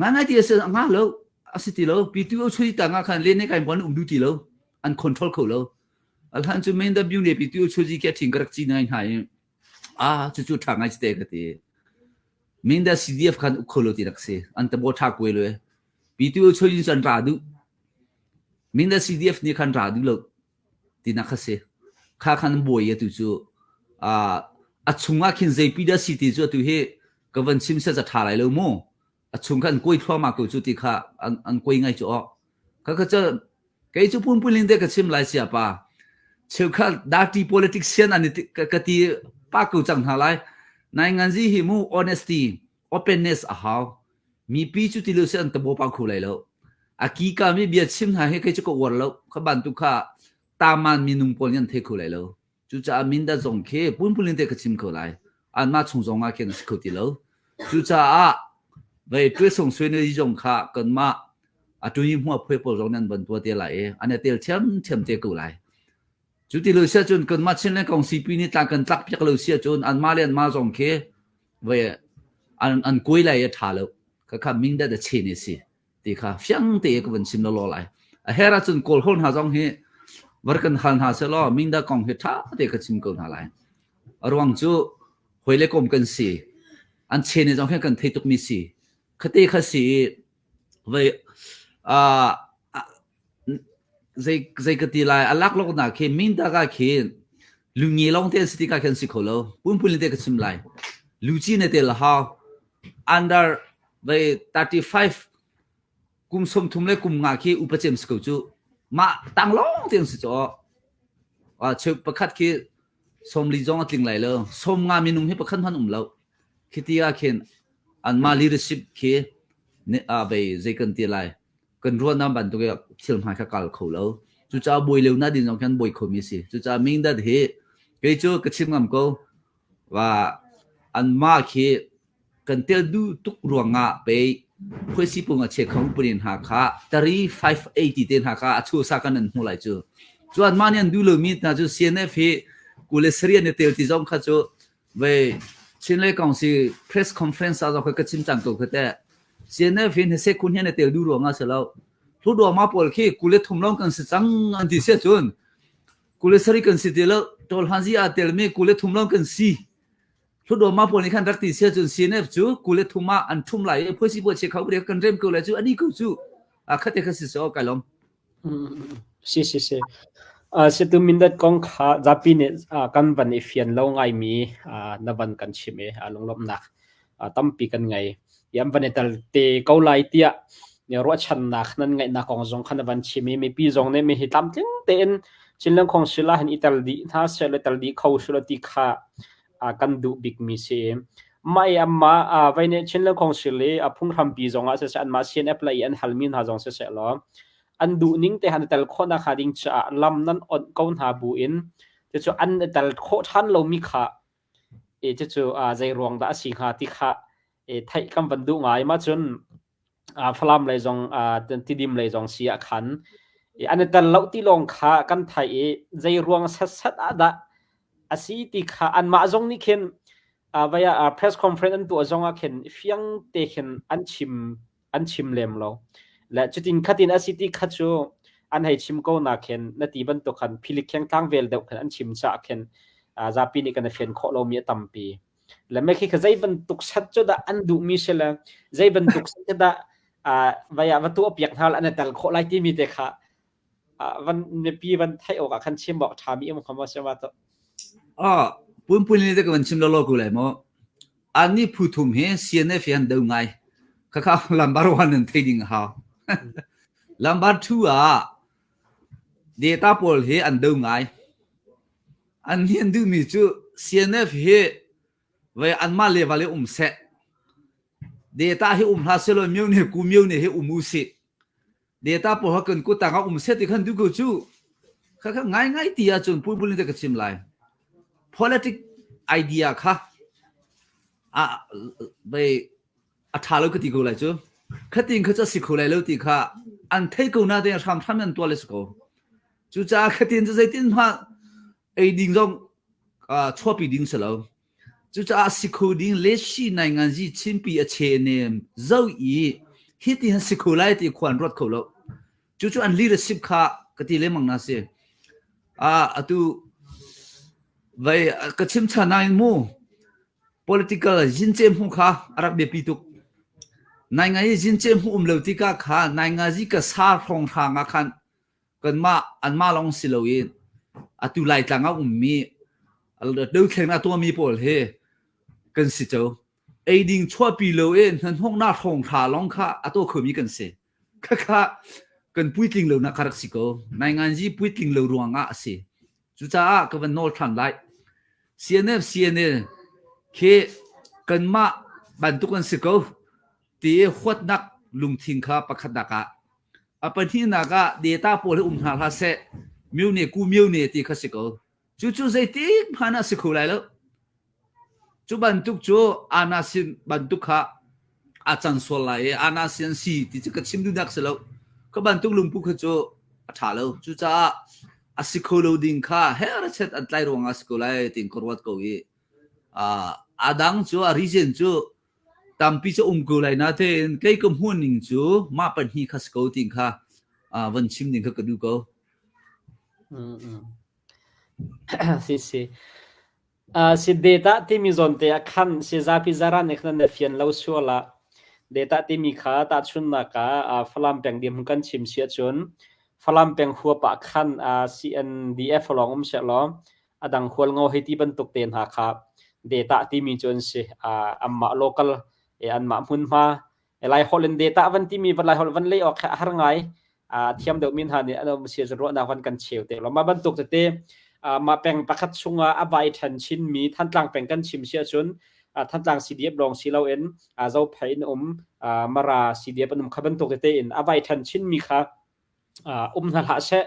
งั้นไอ้ที่เสียงอ่ะแล้วอาศัยที่แล้วปีตัวช่วยต่างกันเล่นในการบอลดูที่แล้วอันคอนโทรลเขาแล้วอันหันจะไม่ได้บิวเนี่ยปีตัวช่วยแค่ทิ้งกระจีนให้จู่ๆทางไอ้สเต็กที่ไม่ได้ CDF กันอุคโลที่รักษาอันแต่บอทักไว้เลยปีตัวช่วยจันทราดูไม่ได้ CDF นี่กันราดูแล้วที่นักเสียข้าขันบ่อยจู่ๆช่วงขึ้นใจปีได้สิที่จู่ๆเฮก็วันชิมเสียจะถ่ายแล้วมั้งช่วงกันกุยทั่วมากูจุดที่ข้าอันกุยไงจ่อข้าก็จะแกจะพูดลินเด็กก็ชิมหลายเสียป่ะเชื่อข้าดาร์ตี้ politics เสียนั่นนี่ก็ที่ป้ากูจังหาไรในงานที่หิมู honesty openness มีปีจุดที่เราเสียนตะโบป้ากูเลยแล้วกี้ก็มีเบียดชิมหาให้แกจะก็วันแล้วข้าบันทุกข้าตามมันมีนุ่มปนยันเทกูเลยแล้วจุดจะมินดาจงเคพูดลินเด็กก็ชิมกูเลยอันมาชงจงอาเคนสกุติแล้วจุดจะไปด้วยส่งสวยในที่จงค่ะกันมาจุดยิ่งหัวเพื่อปกป้องนั้นบนตัวเดียร์ไหลอันนี้เดียร์เชื่อมเดียร์กูไหลจุดที่เราเชื่อจนกันมาเช่นนั้นของซีพีนี่ต่างกันตักเพียงเราเชื่อจนอันมาเรียนมาจงเคไปอันกุยไหลถ่าแล้วก็ข้ามิงได้แต่เชนสิที่ข้าเฟียงเตะก็เป็นชิมละล้อไหลเฮราจนโกลคนหาจงเฮวันกันหันหาเสล้อมิงได้กองเฮท่าเตะก็ชิมกูหาไหลระวังจู่หวยเล็กกลมกันสิอันเชนจงเฮกันเทตุกมีสิคติขสีไว้ใจกติลายอัลลักโลกน่ะเคมินดากาเคลุงยี่ลงเทสติกาเคนสิโคโลปุ่นปุ่นเด็กชิมไลลูจีเนเตลฮาว under ไว้35กุมสมทุมเลกุมงาเคอุปเจมสกุจูมาตั้งลงเตียงสิจ่อเชื่อประคัดเคสมลีจงติงไลเลยสมงามินุงให้ประคัดพันแล้วคิดยาเคนอันมา leadership เคเนี่ยไปใจกันตีไรกันรัวน้ำบันตัวก็เชื่อมหายกับเขาแล้วจุดจ้าบอยเร็วน่าดินสองคนบอยคอมิสิจุดจ้ามิงดัดเฮก็จู่ก็ชิมงามก็ว่าอันมาเคกันเตลดูทุกรวงอ่ะไปเพื่อสิปุ่งเช็คของปริญหาค่า3580เต็นหาค่าชูสักกันนั่นหัวไหลจู่จวนมาเนี่ยดูเลยมิดนะจู่ CNF กูเลยเสียเนี่ยเตลที่จอมข้าจู่ไปชินเลยกองสิ press conference อาจจะเขาก็ชิมจังตัวก็แต่เสียเนี่ยฟินเสกคุณเนี่ยเตลดูรวงอ่ะเสร็จแล้วทุกดวงมาปอลขี้กูเลยทุ่มลงกันสิจังอันที่เสียจนกูเลยสริกันสิเตลตอลฮันซีอาเตลมีกูเลยทุ่มลงกันสิทุกดวงมาปอลนี่ขันรักที่เสียจนเสียเนี่ยจู่กูเลยทุ่มมาอันทุ่มไหลเพื่อสิบวันเช็คเขาเรียกกันเริ่มกูเลยจู่อันนี้กูจู่ขัดเอกสิเสียกันลมสิสิตุมินดัดกองข้าจับปีเนี่ยกันวันอีเฟียนเราไงมีนวันกันชิมลงลมหนักตั้มปีกันไงยามวันนี้ตัลเตะเกาไลเตียเนี่ยรัวชันนักนั่นไงนักของจงขันวันชิมมีปีจงเนี่ยมีหิตามจึงเต็นชินเรื่องของศิลาเห็นอิตาลีถ้าเสร็จอิตาลีเขาสุรติข้ากันดูบิ๊กมิเซไม่มาไว้เนี่ยชินเรื่องของศิลาพุ่งทำปีจงเสร็จอันมาเซียนแอปไลอันฮัลมินหาจงเสร็จแล้วอันดูนิ่งแต่หันแต่ละคนนะค่ะดิ้งจะลำนั้นอ่อนก้นหาบุอินจะจะอันแต่ละคนท่านเรามีค่ะจะใจรวงได้สิงหาที่ค่ะไทยคำบรรดุง่ายมาจนฟลามเลยจงที่ดิมเลยจงเสียขันอันแต่ละที่ลงค่ะกันไทยใจรวงสัดได้อาศัยที่ค่ะอันมาจงนี่เข็นวายpress conference อันตัวจงอ่ะเข็นเฟียงเตะเข็นอันชิมเล่มเราและจุดที่ขัดอินอาศัยที่ขัดจูอันให้ชิมก็นักเข็นนาทีบรรทุกขันพิลิกแข็งตั้งเวลเดียวกันอันชิมจะเข็นจะปีนี้กันเฟียนโคโลมีตั้มปีและไม่คิดใจบรรทุกสัตว์จุดอันดูมิเชลใจบรรทุกสัตว์จุดวายวัตถุอภิยาอันแต่ละโคไลที่มีแต่ค่ะวันในปีวันไทยออกขันชิมบอกทามีมันคำว่าเชื่อว่าตัวปุ่นนี่แต่ก็มันชิมละโลกูเลยมั้งอันนี้พูดถึงเห็น CNF ยันดูไงข้าลัมบาร์วันนั่นที่ดิ่งฮาวลัมบาร์ทูdata pool เฮอันดูไงอันนี้อันดูมีจู่ CNF เฮไว้อันมาเลวาเลเซ data he ha selo miu ne ku miu ne he mu se data po ha kan ku ta ga se ti khan du ko chu kha ngai ti ya chun pu bulin te ka chim lai politic idea kha a bai a tha lo ka ti ko lai chu khating kha cha si ko lai lo ti kha an thei ko na de tham tham nan to le ko chu cha khatin cha tin ha ai ding jong chua pi ding se lo chu cha si ko ding le shi nai ngan ji chin pi a che ne zau yi hi ti si ko lai ti khwan rot ko lo chu an leadership kha ka ti le mang na se atu vai ka chim cha nai mu political jin chem hu kha arab be pi tu nai ngai jin chem hu lo ti ka kha nai nga ji ka sa thong tha nga khan kan ma an ma long si lo yin atu lai tanga mi al do khen na to mi pol he kan si cho ai ding chua pi lo en han hong na thong tha long kha ato kho mi kan se kha kan pui ting lo na kharak si ko nai ngan ji pui ting lo ruanga ase chu cha ka van nol than lai cnn ke kan ma ban tu kan si ko ti khwat nak lung thing kha pakhat da ka apan hi na ga data pol ha ha se miu ne ku miu ne ti kha si ko chu zai ti phana si khu lai lo chu ban tu chu anasin ban tu kha achan sol lai anasin si ti ka chim du dak se lo ka ban tu lung pu kha chu tha lo chu cha asiko lo ding kha he ra chet at lai ronga asiko lai tin korwat ko yi adang chu a region chu tampi chu ko lai na the kai kom hun ning chu ma pan hi khas ko ting kha van chim ning kha ka du ko si si data ti mi zon te khan si za pi zara ne khna ne fian lo suala data ti mi kha ta chun na ka falam peng dim kan chim sia chun falam peng huwa pa khan CNDF long se lo adang khol ngo he ti ban tuk ten ha kha data ti mi chun si amma local an ma mun ma lai holen data van ti mi van lai hol van le ok har ngai thiam de min ha ni anom sia ro na van kan cheu te lo ma ban tuk te ma peng pakhat chunga abai than chin mi than tlang peng kan chim sia chun than tlang CDF long silo en zo phain mara CDF anum khaban tok te in abai than chin mi kha na la se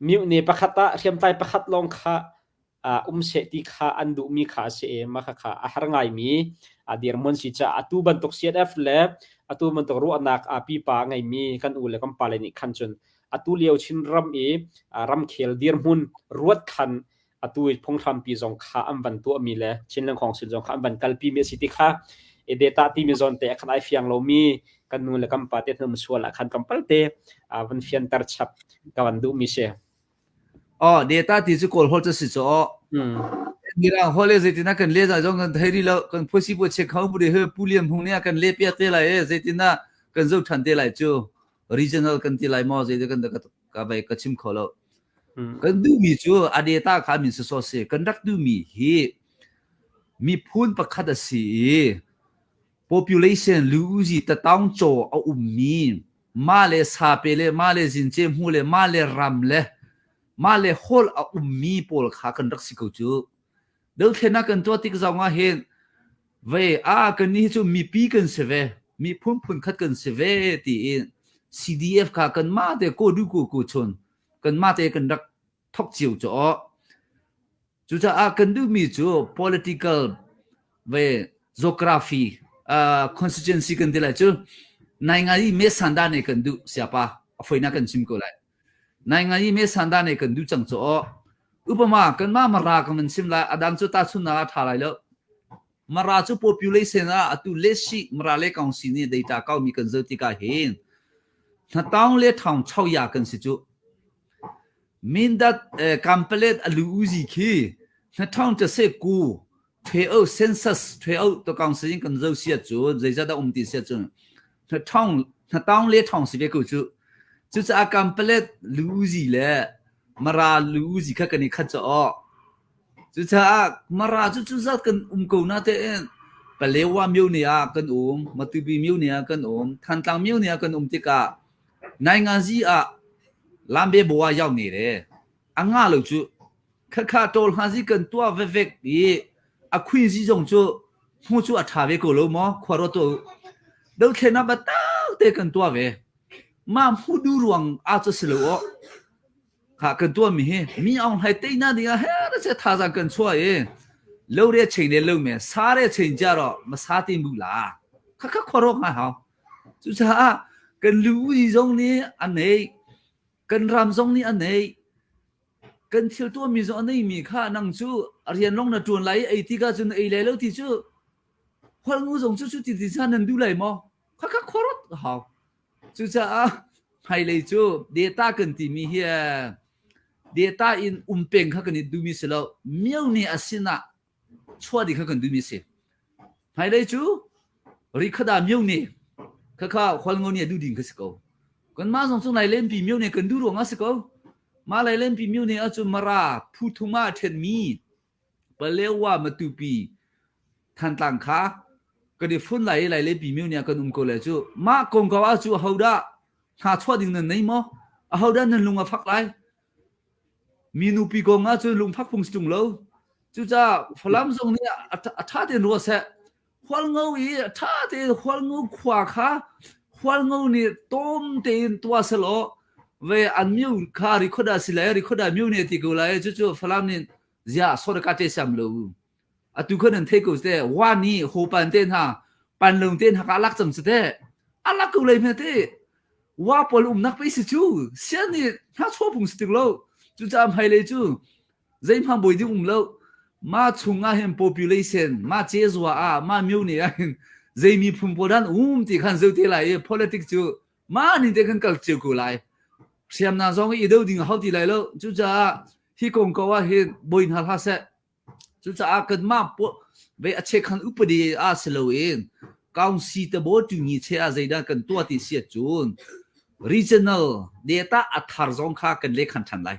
miu ne pakhata riam tai pakhat long kha se ti kha andu mi kha se ma kha har ngai mi adir mon si cha atu ban tok CDF le atu man tok ru anak pi pa ngai mi kan u le kam pale ni khan chun atu liao chin ram ram khel dir mun ruat khan atu phong tham pi jong kha am ban tu mi le chin lang khong sil jong kha ban kal pi me city kha data ti mi zon te khan ai fiang lo mi kan nu le kam pa te thum suala khan kam pal te van fian tar chap kawan du mi se data ti chu kol hol cha si cho mira hole zetina kan le ja jong kan thairi lo kan phosi po che khau bu de he puliam hung ne kan le pia te lai zetina kan zo than te lai chu regional kan ti lai mo je kan ka bai ka chim kholo kan du mi chu adeta kha min so se kan dak du mi hi mi phun pakhat si population luzi ta taung cho a mi ma le sa pe le ma le jin che mu le ma le ram le ma le hol a mi pol kha kan dak si ko chu del thena kan to tik zawng a hen ve kan ni chu mi pi kan se ve mi phun khat kan se ve ti CDF kha kan ma te ko du ko chon kan ma te kan dak thok chiu cho chu cha kan du mi chu political ve geography constituency kan de la chu nai nga yi me sanda ne kan du siapa afoina kan chim ko lai nai nga yi me sanda ne kan du chang cho upama kan ma mara kan sim la adang chu ta chuna tha lai lo mara chu population atu leshi mara le kaung si ni data kaw mi kan zo ti ka hin na taung le thong chau ya kan si chu min that complete alu uzi ki na thong te se ku thwe o census thwe o to kaung si kan zo sia chu zai za da ti sia chu na taung le thong si be ku chu chu cha complete lu uzi le mara lu uzi kha kan ni kha cho chu cha mara chu za kan ko na te palewa miu ni a kan matubi miu ni a kan than tang miu ni a kan ti ka nai nga ji a lambe bowa yaw ni de anga lo chu kha tol ha ji kan tua ve ve yi a khwin ji jong chu hu chu a tha ve ko lo mo khwa ro to đâu thế nào bắt tao tê cần tua về mà hu du ruộng à cho silo khá cần tua mi ông hay tê na đi à hết sẽ thà rằng cần chua ấy lâu đấy chuyện đấy lâu mẹ xa đấy chuyện ra rồi mà xa tìm bù là khá khá khó rồi hả chú cha cần lưu ý giống ní anh ấy cần làm giống ní anh ấy cần thiếu tua mi giống anh ấy mi khá năng chú riêng long là chuồn lấy ấy thì cái chuyện ấy lấy lâu thì chú khoan ngu giống chú thì sao nên du lấy mà khá khá khó rồi hả chú cha hay lấy chú data cần tìm mi here data in umpeng khá cần du mi selo miêu ni asina chua đi khá cần du mi se hay lấy chú rikada miêu ni khá khoan ngu ni du đỉnh cái câu còn mà xong lại lên bị miêu ni cần du ruộng á câu mà lại lên bị miêu ni ở chỗ mara phutuma thiên mi balewa matupi than tang khá cái đi phun lại lên bị miêu ni cần câu lại chú mà công cáo á chú hậu đã hà chua đỉnh nên này mà hậu đã nên lùng phát lại minu pi công á chú lùng phát phung stung lâu chú cha phàm xong ni thà tiền ruộng sẽ khoan ngâu ý thà tiền khoan ngâu khóa khá khoan ngâu ni tôm tiền tua sờ lọ về ăn miêu khá rikoda sila rikoda miêu ni thì câu lại chú phàm ni giờ số cái tết xem lâu à tu cần thấy câu thế hoa ni hồ pan tên ha pan lồng tên ha lắc chấm thế lắc câu lại mấy thế hoa bol nắc phải chú xem ni ha chua phung stung lâu chú cha hay lấy chú dây mang bồi đi lâu mà chung hem population mà chế doa mà miêu ni dây mi phun bồ đan thì khăn dâu thế lại politics chú mà ni thế khăn câu chiều câu lại xem na giống cái đâu thì hậu thì lại lâu chú cha khi công cáo hiện bồi hạt hạt sẽ chú cha cần mà về check khăn úp đi slowen cao si te bo tu ni che dây đã cần tua thì siết chun regional data athar zong kha cần lệ khăn thành lại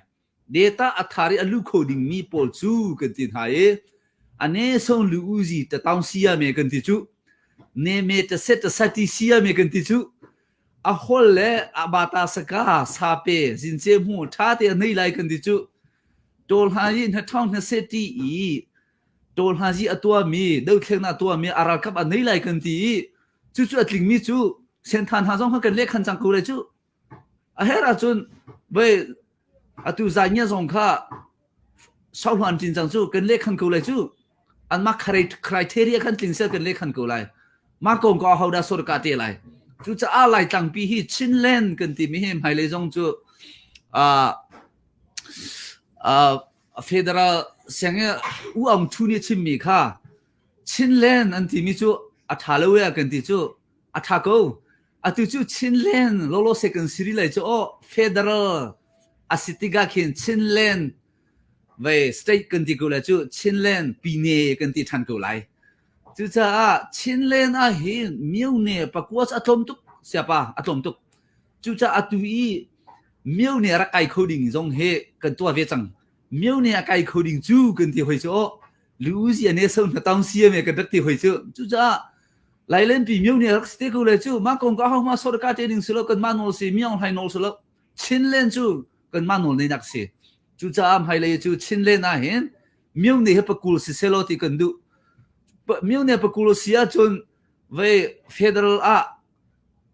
data athari alu coding mi pol chu cần tin hai ane song lu uzi ta tang sia me cần ti chu ne me ta set ta sati sia me cần ti chu a hol le abata saka sape jin che mu tha te nei lai cần ti chu tol ha yin ha thong na seti i tol ha ji atwa mi deu thleng na atwa mi aral kap a nei lai cần ti chu chu atling mi chu sen than ha jong ha cần le khan chang ko le chu a hera chun ve tu giải nhá dòng kha sau hoàn chỉnh chẳng chú cần lệ khăn cầu lại chú anh mắc criteria khăn chỉnh sẽ cần lệ khăn cầu lại mà còn có hậu đa số cả tiền lại chú cha lại tăng pi hi chin lên cần tìm hem hay lấy dòng chú federal sang u ông thu ni chim mi kha chin lên anh tìm mi chú thả lâu ya cần tìm chú thả câu tu chú chin lên lolo second series lại chú federal asitiga khin chinlen về state cần thì câu là chú chinlen pine cần thì thành câu lại chú cha chinlen a hin miêu nè pakwas atom tuk siapa atom tuk chú cha atui miêu nè ra kai coding zong he cần tua về chẳng miêu nè kai coding chú cần thì hồi chỗ lưu gì anh xong là tao xia mẹ cần thì hồi chỗ chú cha lại lên bị miêu nè state câu là chú mà còn có không mà số cái trading silo cần manual si miêu hay nol silo chinlen chú cần mà nổi nạc xí chú cha hay là chú chín lên à hiện miêu này hợp cool xí xe lô thì cần đủ miêu này hợp cool xí à chun về federal à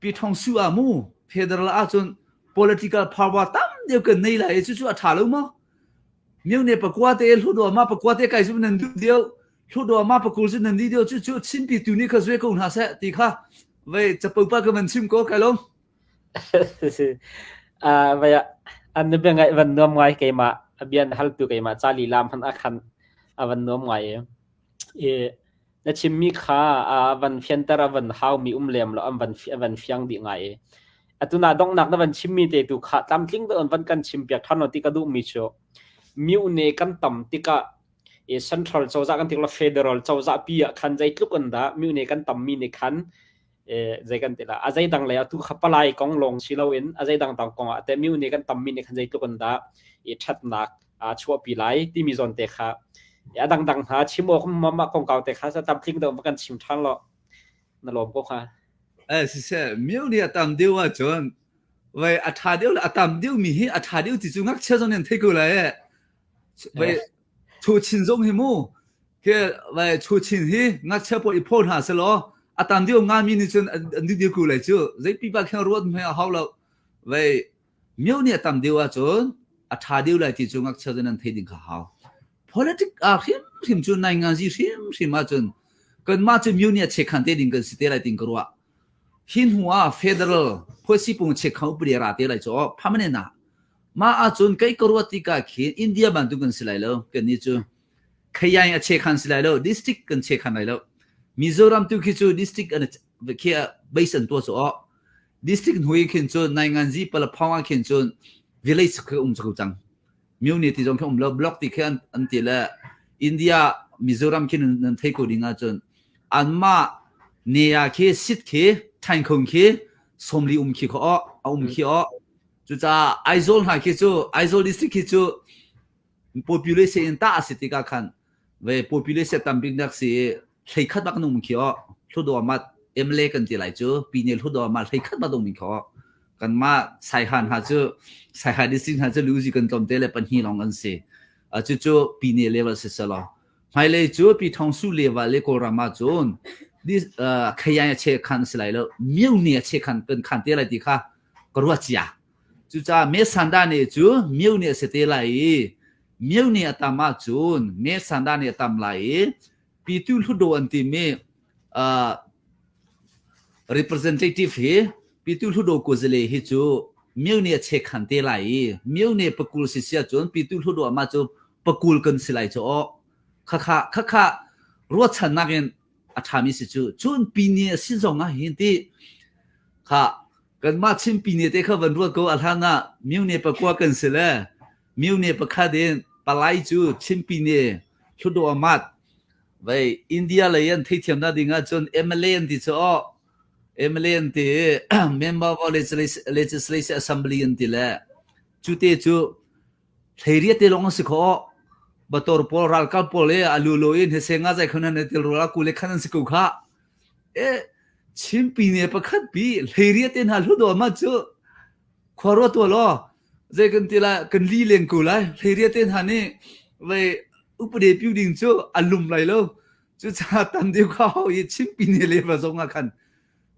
bị thông su à mu federal à chun political power tam đều cần này là chú thả lâu mà miêu này hợp qua thế lúc đó mà hợp qua thế cái chú nên đủ điều lúc đó mà hợp cool chú nên đi điều chú chín bị tụi này khơi dễ cùng hả sẽ thì khá về chụp ba cái mình chim có cái lông vậy anh bây giờ vẫn nuông ngoài cái mà biên hal tu cái mà Charlie làm hắn akhan vẫn nuông ngoài na chim mi kha vẫn phiền tara vẫn hao mi lem lo vẫn phiang bị ngay tu na dong nak na vẫn chim mi te tu kha tam tling do vẫn kan chim piak thano ti ka du mi cho mi ne kan tam ti ka central chawza kan tikla federal chawza pi khan jai tluk an da mi ne kan tam mi ne khan zai kan tela azai dang la tu khapalai kong long silawin azai dang tang kong ate mi ne kan tam mi ne khan jai tluk an da that nak chua pi lai ti mi zon te kha ya dang ha chimo mama kong kaw te kha sa tam tling do kan chim than lo na lom ko kha sẽ miêu đi tạm điêu à chọn vậy thà điêu là tạm điêu mi hi thà điêu thì chúng ngắc chơi nên thấy cô lại vậy chu chín giống hi mu cái vậy chu chín hi ngắc chơi bộ ipon hà sẽ lo ตามเดียวงานมีนี่จนนิดเดียวกูเลยจูใจปีบาแค่รวดไม่เอาเราไว้เมียวเนี่ยตามเดียวจนท่าเดียวเลยที่จงอักเสบนั้นเทดิ่งเขา politics หิมจนในงานจีหิมมาจนกันมาจนเมียวเนี่ยเช็คคันเทดิ่งกันสิเตะอะไรดิ่งกรัวหินหัว federal พอสิปุ่งเช็คเขาเปลี่ยนอะไรเลยจ้ะพามันเนี่ยนะมาอาจนใครกรัวที่กาขีอินเดียบันทุกันสิเลยแล้วกันนี่จูขยันเช็คคันสิเลยแล้ว district กันเช็คคันเลยแล้วมิโซรัมตุกิจู district อันเกี่ยเบสันตัวจ้ะ district หน่วยขึ้นจนในงานจีปลาพาวขึ้นจน village คือจะกูจังมิวนิตี้จงแค่เรา block ที่แค่อันที่ละอินเดียมิโซรัมขึ้นนั่นเทกูดิ่งจนอันมาเนี่ยแค่สิทธิ์แค่ทางคงแค่สมรีขี้เขาขี้จุดจ้าไอโซลหาแค่จูไอโซล district แค่จู population ตาสิทธิ์กัน เว้ population ตั้มบิ๊กนักสิใช้ขัดบักนุ่มขี้ทุดอมาMLA กันที่ไรจูปีนี้ทุดอมาใช้ขัดบักนุ่มขี้กันมาสายหันหาจูสายหัน district หาจูรู้สิกันตอมเตเลปัญหาลองกันสิจูปีนี้เลเวลสิสละไม่เลยจูปีทองสู้เลเวลเลโกรามาจูนดิขยันเช็คคันสิไรแล้วมิวเนี่ยเช็คคันเป็นคันเตอะไรดีค่ะกรัวจีอ่ะจูจ้าเมสันดาเนี่ยจูมิวเนี่ยเสเตไรมิวเนี่ยตามมาจูนเมสันดาเนี่ยตามไรปีตุลหุดอันที่เมrepresentative เฮปีตุลหุดกุศลเฮจูมิวเนี่ยเช็คคันเตไรมิวเนี่ยปกุลสิเสียจูนปีตุลหุดมาจูปกุลกันสิไรจูค่ะรัวชันนักเองอาชามิสิจูนปีนี้สิจงอ่ะเห็นที่ค่ะกันมาชิมปีนี้เด็กเขาบรรลุก็อัลฮานะมิวเนี่ยปกุลกันสิเลยมิวเนี่ยปคาเดนปลายจูชิมปีนี้ชุดอามัดไว้อินเดียเลยยันที่เทียมนาดิ่งจนMLAที่จูMLAที่ Member of Legislative Assembly ที่แหละจูเตจูเฮียเตลงสิขอบัตรพอรัลกัลพอลเลยอาลูโลอินเฮเซงาใจคนนั้นเตลรักกูเล็กขนาดสิกูค่ะชิมปีนี้ประคัดปีเฮียเตนฮัลโหลตัวมาจูขวารตัวล้อใจกันทีละกันลีเลงกูเลยเฮียเตนฮันนี่ไว้อุปเดชพิวดิ่งจูอารมณ์ไรแล้วจูจะตันเดียวเขาอีชิมปีนี้เลยมาส่งกัน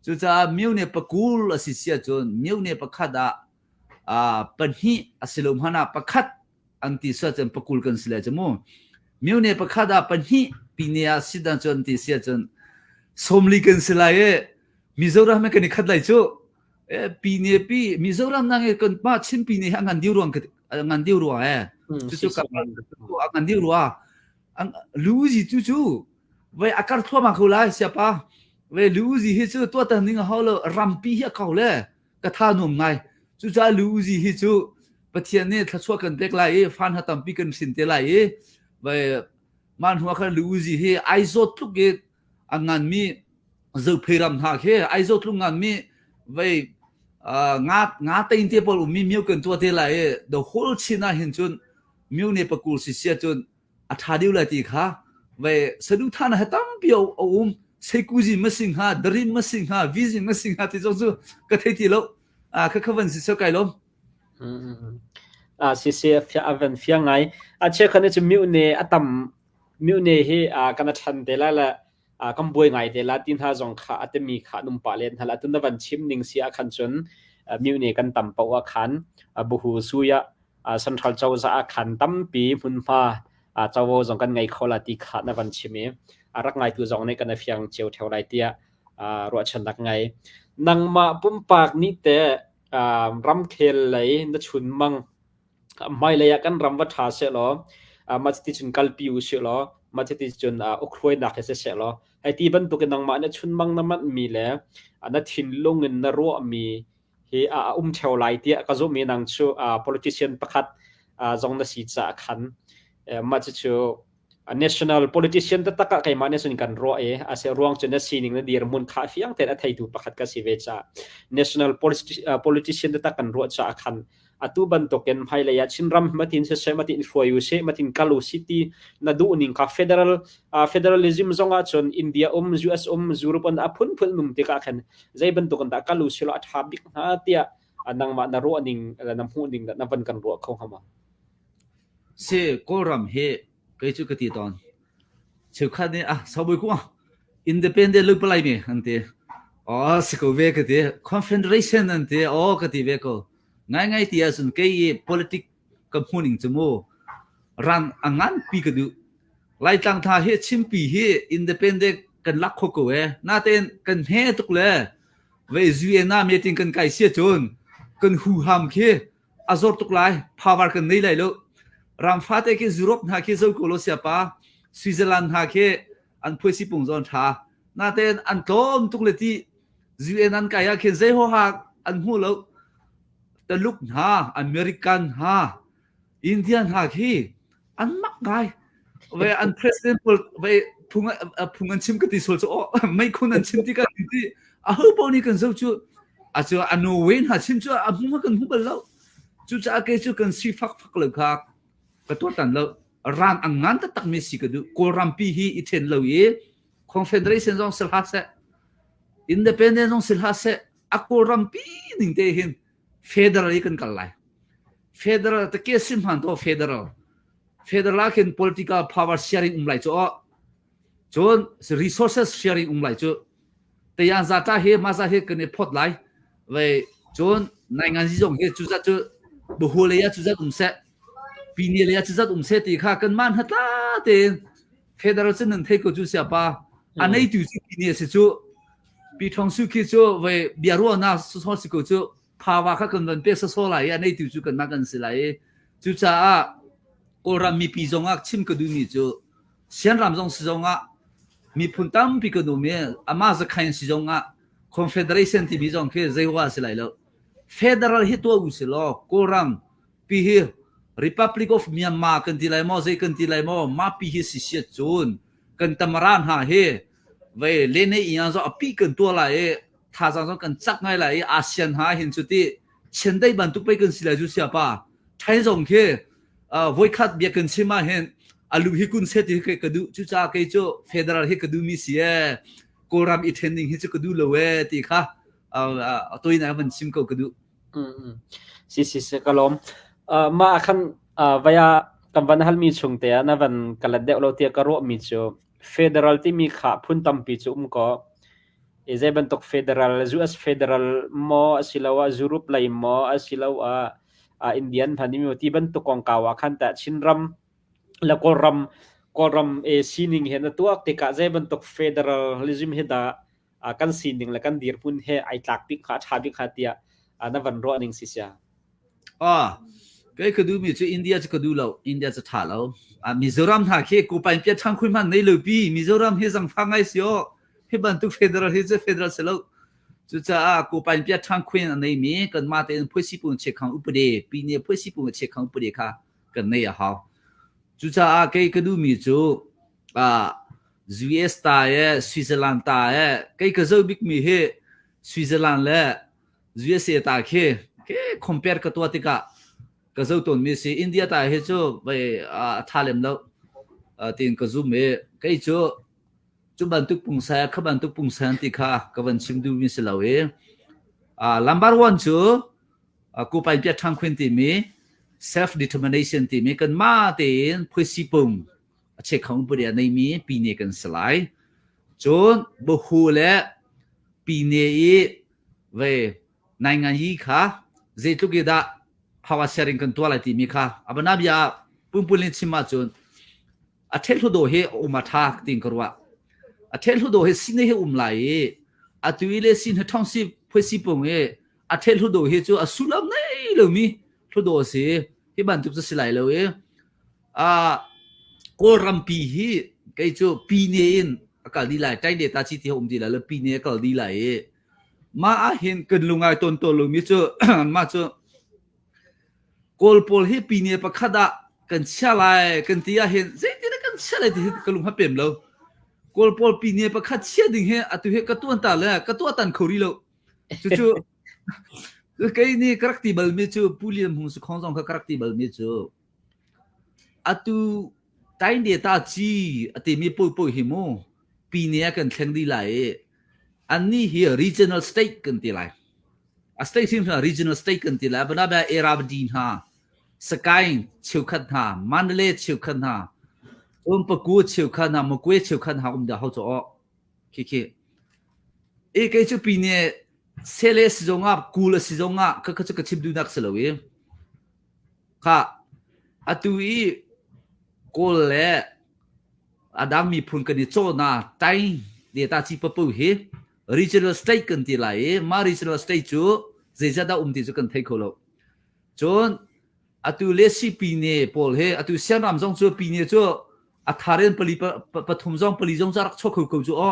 จูจะมิวเนี่ยประกูลสิเสียจนมิวเนี่ยประคัดปัญหาอสิลมหานาประคัดอันที่เสียจนประกูลกันสิเลยจมูมิวเนี่ยประคัดปัญหาปีนี้สิดันจนที่เสียจนสมลีกันสิเลยมิโซรัมกันนี่ขัดเลยจูปีนี้ปีมิโซรัมนั่งกันมาชิมปีนี้งานเดียวรวงงานเดียวรวงจูกับงานเดียวรวงลูซีจูไว้อากาศทั่วมาเขาเลยเสียป่ะเวลูซีฮิจูตัวตันนี่เขาเลยรัมปีเฮียเขาเลยกระทานุ่มไงจูจ้าลูซีฮิจูปะเทียนเนี่ยถ้าช่วยกันเด็กไรฟันหัดตั้มปีกันสินเตไรเวมันหัวกันลูซีฮิไอโซทุกเกตงานมีจะเพรำหาเฮไอโซทุกงานมีเวงาตีนเทปอลมีมิวกันตัวเตไรthe whole China เห็นจนมิวเนี่ยประกูลสิเสียจนอัฐาดิวเลยตีค่ะเวสะดุท่านหัดตั้มเปียวเซกูจิมาสิงหาดริมมาสิงหาวิจิมาสิงหาที่จงจูก็เทติโลเขาวันสิเสกายโลสิเสียฟิอาวันฟิยังไงเชื่อคันจะมิวเนอตัมมิวเนเฮกันทันเดล่าละกำบวยไงเดล่าตินหาจงขาอัตมีขานุ่มปาเลนฮะละตุนวันชิมนิงเสียคันจนมิวเนกันตัมปวคันบุหูสุยะสันทรัลเจ้าจะคันตัมปีมุนฟ้าเจ้าจงกันไงเขาละติขาณวันชิมรักไงตัวจงในกันเฟียงเจียวเท่าไรเตียรัวฉันรักไงนังมาปุ่มปากนี้แต่รำเคลเลยนัชุนมังไม่เลยกันรำวัฏาเสียหรอมาที่จุนกัลปิวเสียหรอมาที่จุนอุครวยนักเสียหรอไอที่บรรทุกนังมานัชุนมังน้ำมันมีแล้วนัดทิ้งลงเงินนรัวมีเฮเท่าไรเตียก็จะมีนังชู politician ประคัดจงนัดสิจะขันมาที่ชูnational politician ตะตะกะใครมาเนี่ยส่วนกันรัวอาเซียร่วงจนนั้นสิ่งนั้นดีรมุนข้าฟิยังแต่ละไทยดูประคัดกันสิเวจ้า national politician ตะตะกันรัวจ้าขันตัวบรรทุกกันภายเลยชินรำมาทิ้งเสียมาทิ้งฟลอยเสียมาทิ้งคาลูซิตี้นัดดูนิ่งค่ะ federalism จงอาจนอินเดียUS ยุโรปอันพุ่นนุ่มติกาขันใจบรรทุกกันตะคาลูซิโลอัฐาบิกฮะเตียนังมานารัวนิ่งน้ำหูนิ่งนับวันกันรัวเขาเข้ามาเสียโกรัมเฮก็จะกติตอนเชื่อขันเนี่ยสบายกว่า independent ลูกปลายมีอันเดียอ๋อสกเวกเดีย confederation อันเดียอ๋อกติเวก็ง่ายๆที่สุดแค่ politics กับหุ่นจมูกรันอังงั้นปีกดูไล่ตั้งท่าเฮชิมปีเฮ independent กันลักขโกเวน่าเต้นกันเฮตุกเลยเวจูเอน่ามีติงกันไก่เสียจนกันหูหามเคอาซอร์ตุกไลพาวาร์กันนี่เลยลูกรำฟ้าเตะเคยุโรปหาเคเจ้าโคลอเซียปาสวิตเซอร์แลนด์หาเคอันพูดสิปุ่งจอนท่าน่าเต้นอันโตมตุกเลยที่จูเอนั่นไก่ยาเคนเซโฮหักอันหูลูกแต่ลูกหาอเมริกันหาอินเดียนหาเคอันมักไงเวอันประธานาธิบดีเวพุงอันชิมกันที่สุดโอ้ไม่คนอันชิมที่กันที่อาหูปนี่กันสู้จูอาจจะอันโนเวนหาชิมจูอาหูมากันหูเบลล์จูจะอาเกจูกันสีฟักเลยครับก็ตัวตันแล้วร้านอังงานตักมีสิกดูโครัมปีฮีอิเทนเลยคอนเฟเดเรชันจงสิลฮัสเซอินดิเพนเดนต์จงสิลฮัสเซอาโครัมปีนิ่งเตหินเฟเดอรัลกันกันไลเฟเดอรัลตะเกียสิมหันตัวเฟเดอรัลเห็น political power sharing ไลจูจน resources sharing ไลจูแต่ยังจะถ้าเฮมาจะเฮกันเนี่ยพอดไลเว้จนในงานที่จงเฮจุดจะบุหัวเลยจุดจะเสปีนี้เลยจุดจะเสตีข้ากันมันฮัตตาเต็นเฟเดอรัลซึ่งนั่นเทก็จุดเสียป่ะอันนี้จุดปีนี้สิจุปีทองสุขีจุเว้เบียรัวน่าสุดท้ายสิก็จุภาวะข้ากันเป็นเป๊ะสุดๆเลยอันนี้จุดกันมากันสิเลยจุดจะโอรามีปีจงอ่ะชิมก็ดูมีจุเสียนรำจงสิจงอ่ะมีพุ่นตั้มปีก็ดูมีอามาจะขยันสิจงอ่ะ confederation ที่มีจงคือเจ้าว่าสิเลยแล้ว federal ที่ตัวอุสิโลโครัมปีฮี republic of Myanmar กันที่ไรมั่วเจกันที่ไรมั่วมาปีฮีสิเสียจูนกันตำรานหาเฮเว้เล่นในอีอย่างจะปีกันตัวไรท่าจังกันจักไงไรอาเซียนหาเห็นจุดที่เช่นได้บรรทุกไปกันสิเลยจุเสียป่ะไทยจงคือวัยขัดเบียกันใช่ไหมเห็นอาลูฮิกุนเซติให้กระดูจุจ้าเกจูเฟเดอรัลให้กระดูมีเสียโครัมอีเทนดิ้งให้จุกระดูเลยเว้ที่ค่ะตัวนี้มันชิมก็กระดูสิกะลมมาคันวายกัมวันฮัลมีชงเตียนะวันกัลเดอเราเตียกระโรมีจูเฟเดอรัลที่มีขาพุ่นตัมปีจูก็เอเจบันตกเฟเดอรัลจูสเฟเดอรัลมอสิลาวะจูรุปไลมอสิลาวะอินเดียนพันธุ์มีที่บันตุกองกาวขันแต่ชินรัมแล้วก็รัมซีนิงเห็นตัวติกาเจบันตุกเฟเดอรัลิซึมเฮดากันซีนิงและกันดีร์ปุ่นเฮไอตักปิกขาชาบิกขาเตียนั่นวันรอนิงสิเสียก็คือดูมีจุอินเดียจะก็ดูแล้วอินเดียจะถ่ายแล้วมิโซรัมท่าเคกูไปเปียทางคุยมันในลูปีมิโซรัมเฮจังฟังไอเสียเฮบันตุกเฟเดอรัลเฮจะเฟเดอรัลเสร็จแล้วจุดจะกูไปเปียทางคุยอันนี้มีกันมาแต่ผู้สิปุ่นเช็คของอุปเดปีนี้ผู้สิปุ่นเช็คของอุปเดค่ะกันในอ่ะฮะจุดจะก็ดูมีจุUS ตายสวิตเซอร์แลนด์ตายก็จะบิ๊กมีเฮสวิตเซอร์แลนด์และ USA ตายก็compare กับตัวที่ก็จะตัวมีสิอินเดียตายเฮจูไปท่าเล่มแล้วที่ก็ซูมเอก็จุบันทุกปุ่งแสขบันทุกปุ่งแสที่ค่ะก็วันชิมดูมีสิแล้วnumber one จูกูไปเปียทางควินที่มี self determination ที่มีกันมาเต็นผู้สิปุ่งเช็คของบริษัทในมีปีนี้กันสลายจนบุหูและปีนี้เว้ในงานยี่ค่ะเจตุกิดาภาวะเชริงกันตัวอะไรที่มีค่ะอับนาบิยาปุ่มลินชิมาจนอัเทลุโดเฮอุมาทักติงกรัวอัเทลุโดเฮสินเฮอุมไลอัตุวิเลสินท้องสิผู้สิปุ่งอัเทลุโดเฮจูอสุลัมเนยเลยมีลุโดเสที่บันทุกจะสลายเลยโครัมปีฮีก็จะปีนี้ก็ดีไลใจเดต้าชิที่ผมดีไลแล้วปีนี้ก็ดีไลมาเห็นกันลุงไอต้นตัวลุงมิจูมาจูโกลโพลให้ปีนี้ประคัดกันเชลัยกันที่เห็นเจ๊ที่นั่นกันเชลัยที่กันลุงฮับเป็นแล้วโกลโพลปีนี้ประคัดเชื่อดิ่งเฮอตุเฮกตัวตันเลยกตัวตันเขาดีแล้วจู่ๆก็นี่คาแรคติบัลมิจูพูดเรื่องหุ่นสุขของจงคาแรคติบัลมิจูตุใจเดียตาจีที่มีปุ่ยหิมปีนี้กันแข่งดีไลอันนี้เฮีย regional state กันที่ไรstate ที่เป็น regional state กันที่ไรบรรดาเอราบดีนฮะสกายเชียวขันฮะมันเลเชียวขันฮะปะกูเชียวขันฮะมกุยเชียวขันฮะเดี๋ยวเขาจะ เคไกจูปีเนี่ยเซเลสจงอ่ะกูลสิจงอ่ะก็จะกระชิบดูนักสลวยค่ะอะตุยกูเล่อดัมมีพุนกันดิโจนาไตเดต้าจีปปูเฮ regional state กันทีไรมา regional state จูเจจะได้ติจูกันไทยคนละจนอะตุเลสิปีเนี่ยพอลเฮอะตุเสียงรำจงจูปีเนี่ยจูอะทารินปฐุมจงปลีจงจะรักชกเขาจูอ๋อ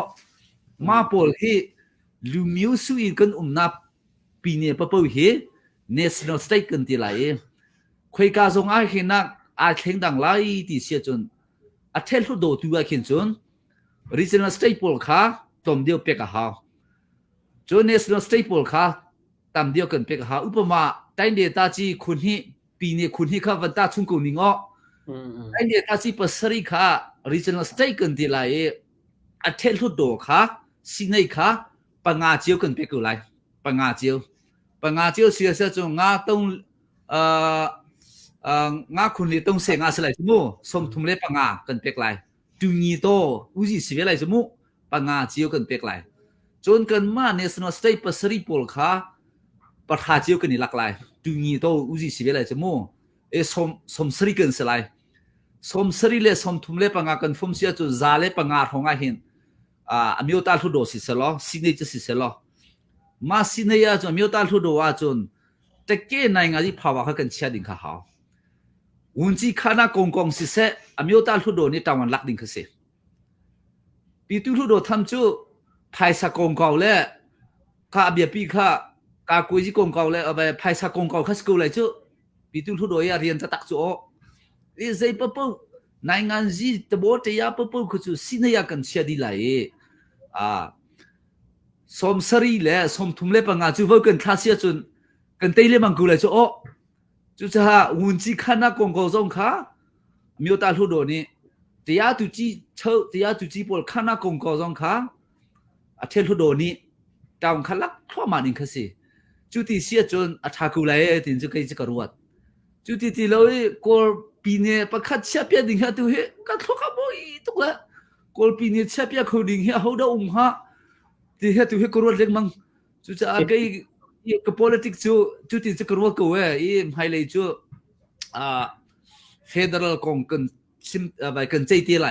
มาพอลเฮลูมิวสุอินกันนับปีเนี่ยปปูเฮ national state กันทีไรคุยกันจงอาเห็นนักอาเข่งดังไล่ที่เสียจนอาเทลทุโดตัวเข็นจน regional state พอลค่ะตอมเดียวเปียกหาจน national state พอลค่ะตามเดียวกันเปียกหาอุปมาแต่เดียตาจีคุณฮีปีนี้คุณฮีข้าวันตาชุ่มกุนิงอ๋อแต่เดียตาจีปัสสริค่ะ regional state กันที่ไรอาเทลทุโดค่ะสินัยค่ะปังอาเจียวกันเปียกอะไรปังอาเจียวเสียจนงาต้องงาคุณเลยต้องเสียงาสลายสมุสมทุมเล่ปังอากันเปียกไรดูงี้โตอุจิสิเวลัยสมุปังอาเจียวกันเปียกไรจนกันมา national state ปัสสริปอลค่ะประทาเจียวกันนี่หลากหลายดูงี้โตอุจิสิเวลัยสมุสมสริกันสลายสมสริเลสมทุมเล่ปังอากันฟุมเสียจนซาเล่ปังอาของอาเห็นอเมริกาทุโดสิเสลอสิเนจสิเสลอมาสิเนียจนอเมริกาทุโดว่าจนแต่เกณฑ์ในงานที่ภาวะเขากันเชียดิ่งข้าหาวุ้นจีข้านักกงสิเสอเมริกาทุโดนี่ตาวันลักดิ่งเขาเสปีตุทุโดทำจู่ภายสักกงเก่าแล้วข้าเบียปีข้ากากุยจีกงเก่าแล้วเอาไปภายสักกงเก่าข้าสกุลเลยจู่ปีตุทุโดยเรียนจะตักจู่นี่ใจปุ๊บในงานจีตบอตยาปุ๊บคือจู่สิเนียกันเชียดีเลยสมสรีเลยสมทุมเล่ปังอาจู่ว่ากันท่าเสียจนกันเตยเล่มังกูเลยจู่จู่จะหาวุ้นจีข้านักกงเก่าจงข้ามีโอกาสทุโดนี่เดียตุจีเช่าเดียตุจีปอลข้านักกงเก่าจงข้าอาเทลทุโดนี่ดาวขันลักทั่วมานิ่งคือสิจู่ที่เสียจนอาชากูเลยถึงจะใครจะกระวัดจู่ที่เราก็ปีนี้ประคัดเชียเปียดิ่งเหรอตัวเฮก็ทุกข์บ่อยทุกละก็ปีนี้เชียเปียเขาดิ่งเหรอเขาได้ฮะที่เหรอตัวเฮกระวัดเล็กมั้งจู่จะอะไรก็ politics จู่ที่จะกระวัดกูไม่เลยจู่federal กองกันซิมไปกันใจที่ไหล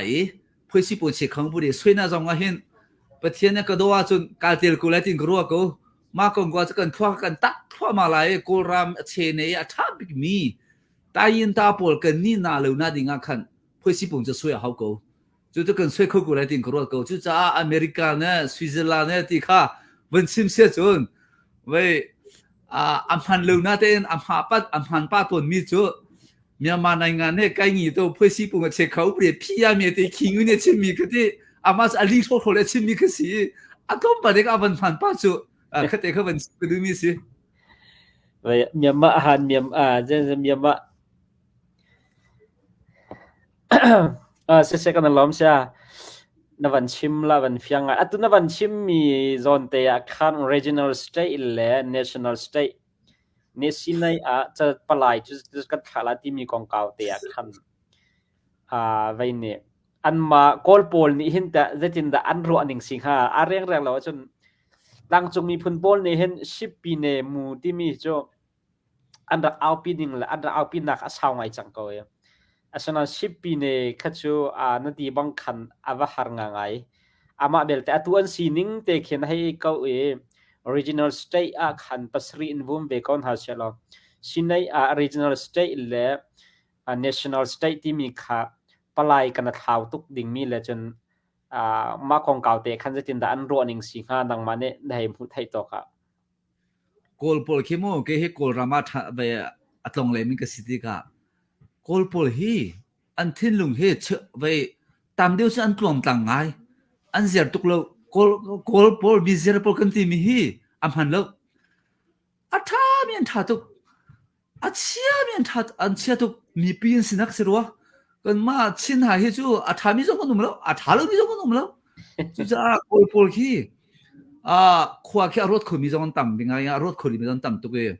เพื่อสิปุ่นเช็คของบุรีสวยน่าจังว่าเห็นประเทศนี้ก็ดูว่าจนการเตลกูเลยติงกระวัดกูมากกว่าจะกันทั่วกันตักทั่วมาเลยกูรำเชนเนี่ยถ้าบิ๊กมีตายินตาปวดกันนี่น่าเลยน่าดิ่งขันเพื่อสิปุ่นจะสวยเขากูจู่จะกันสวยเขากูเลยติงกระวัดกูจู่จะอเมริกาเนี่ยสวิตเซอร์แลนด์เนี่ยที่ข้าวันซิมเสียจนเว้ยอัมพันเลวน่าเต้นอัมพันป้าตัวมีจู่เมียมาในงานเนี่ยใกล้งี้ตัวเพื่อสิปุ่นเช็คเขาเปลี่ยนพี่ยามีแต่คิงเนี่ยชิมีก็ที่อามาอลีโทโทเลยชิมีก็สิอาต้องไปเด็กอัมพันป้าจู่เขาแต่เขาเป็นก็ดูมีสิเว้ยเมียมาอาหารเมียเจนเมียมาเสกกันล้อมเสียนวันชิมละวันฟียงอ่ะตุนวันชิมมีโซนเตียคัน regional state และ national state เนี่ยสินัยจะปลายจะกัดขาลที่มีกองเก่าเตียคันไว้เนี่ยอันมากอลโพลนี่เห็นแต่จะจินแต่อันรัวหนึ่งสิงหาเรื่องแล้วจนหลังจงมีพุ่นโพลนี่เห็น10 ปีเนี่ยมูที่มีโจอันรักเอาปีนึงละอันรักเอาปีนักอาสาวไงจังก็อาฉะนั้น10 ปีเนี่ยข้าจูนาทีบางคันว่าหางง่ายมาเบลแต่ตัวอันซีนิงเตะเขียนให้เขาoriginal state คันปัสรีอินวุมเบคอนหาเชลล์สินัยoriginal state และ national state ที่มีค่าปลายกันท้าวตุกดิ่งมีเลยจนมาของเก่าเตะคันจะจินดาอันรัวหนึ่งสิงหาดังมาเนี่ยได้พูดให้ตกโกลโพลเข้มโอเคให้โกลรามาไปอัตลงเลยมิกสิติกาโกลโพลฮีอันทิ้งลุงเฮเชไปตามเดียวฉันกลองต่างไงอันเสียตุกเราโกลโพลบิเซอร์โพลกันที่มีฮีอัมพันเราอัฐามีอันท่าตุกอัจฉริยะมีอันท่าอันเชียตุกมีปีนสินักเสียรัวกันมาชินหาเฮจูอัฐามีจงกันนุ่มแล้วอัฐาเรามีจงกันนุ่มแล้วจุจ้าโกลโพลฮีขวาแค่รถคนมีจงต่ำเป็นไงรถคนมีจงต่ำตัวเอง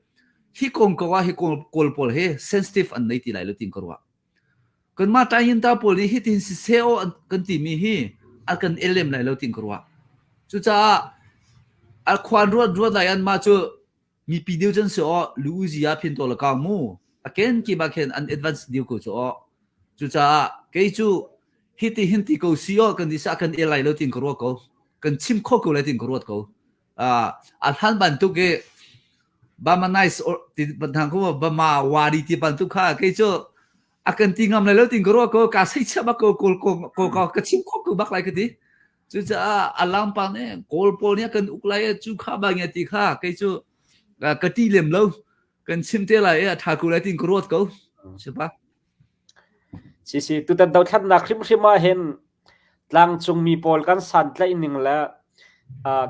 ที่กงก็ว่าที่กอลโพลเฮเซนซิทีฟอันไหนที่ไหนเราติงกว่ากันมาตายินตาโพลีที่ที่เซลกันที่มีฮีกันเอลเลมไหนเราติงกว่า就这啊宽弱来安嘛就มีปีเดียวจนเสียรู้จีอาพินตัวละกางมูอาเกนกี่บางเคนอัน advanced เดียวกูจะจุจ้าเกยจูหินที่กูเสียกันดิสักกันเอไลแล้วติงกรัวกูกันชิมข้อกูเลยติงกรัวกูอันหันบันทุกเกบามาไนส์ติบันทางกูบามาวารีที่บันทุกข้าเกยจูอากันติงามเลยแล้วติงกรัวกูกาสิชะบักกูก็ชิมข้อกูบักไรกันดิจุจ้าอัลลัมปันเนี่ยโกลโปเนี่ยกันอุกไลจูข้าบางอย่างที่ข้าเกยจูกะตีเหลี่ยมแล้วกันชิมเท่าไรถ้ากูเลยติงกรัวกูใช่ปะสิตุตันดาวทันนักริมมาเห็นหลังจงมีโพลกันสั่นไล่หนึ่งแล้ว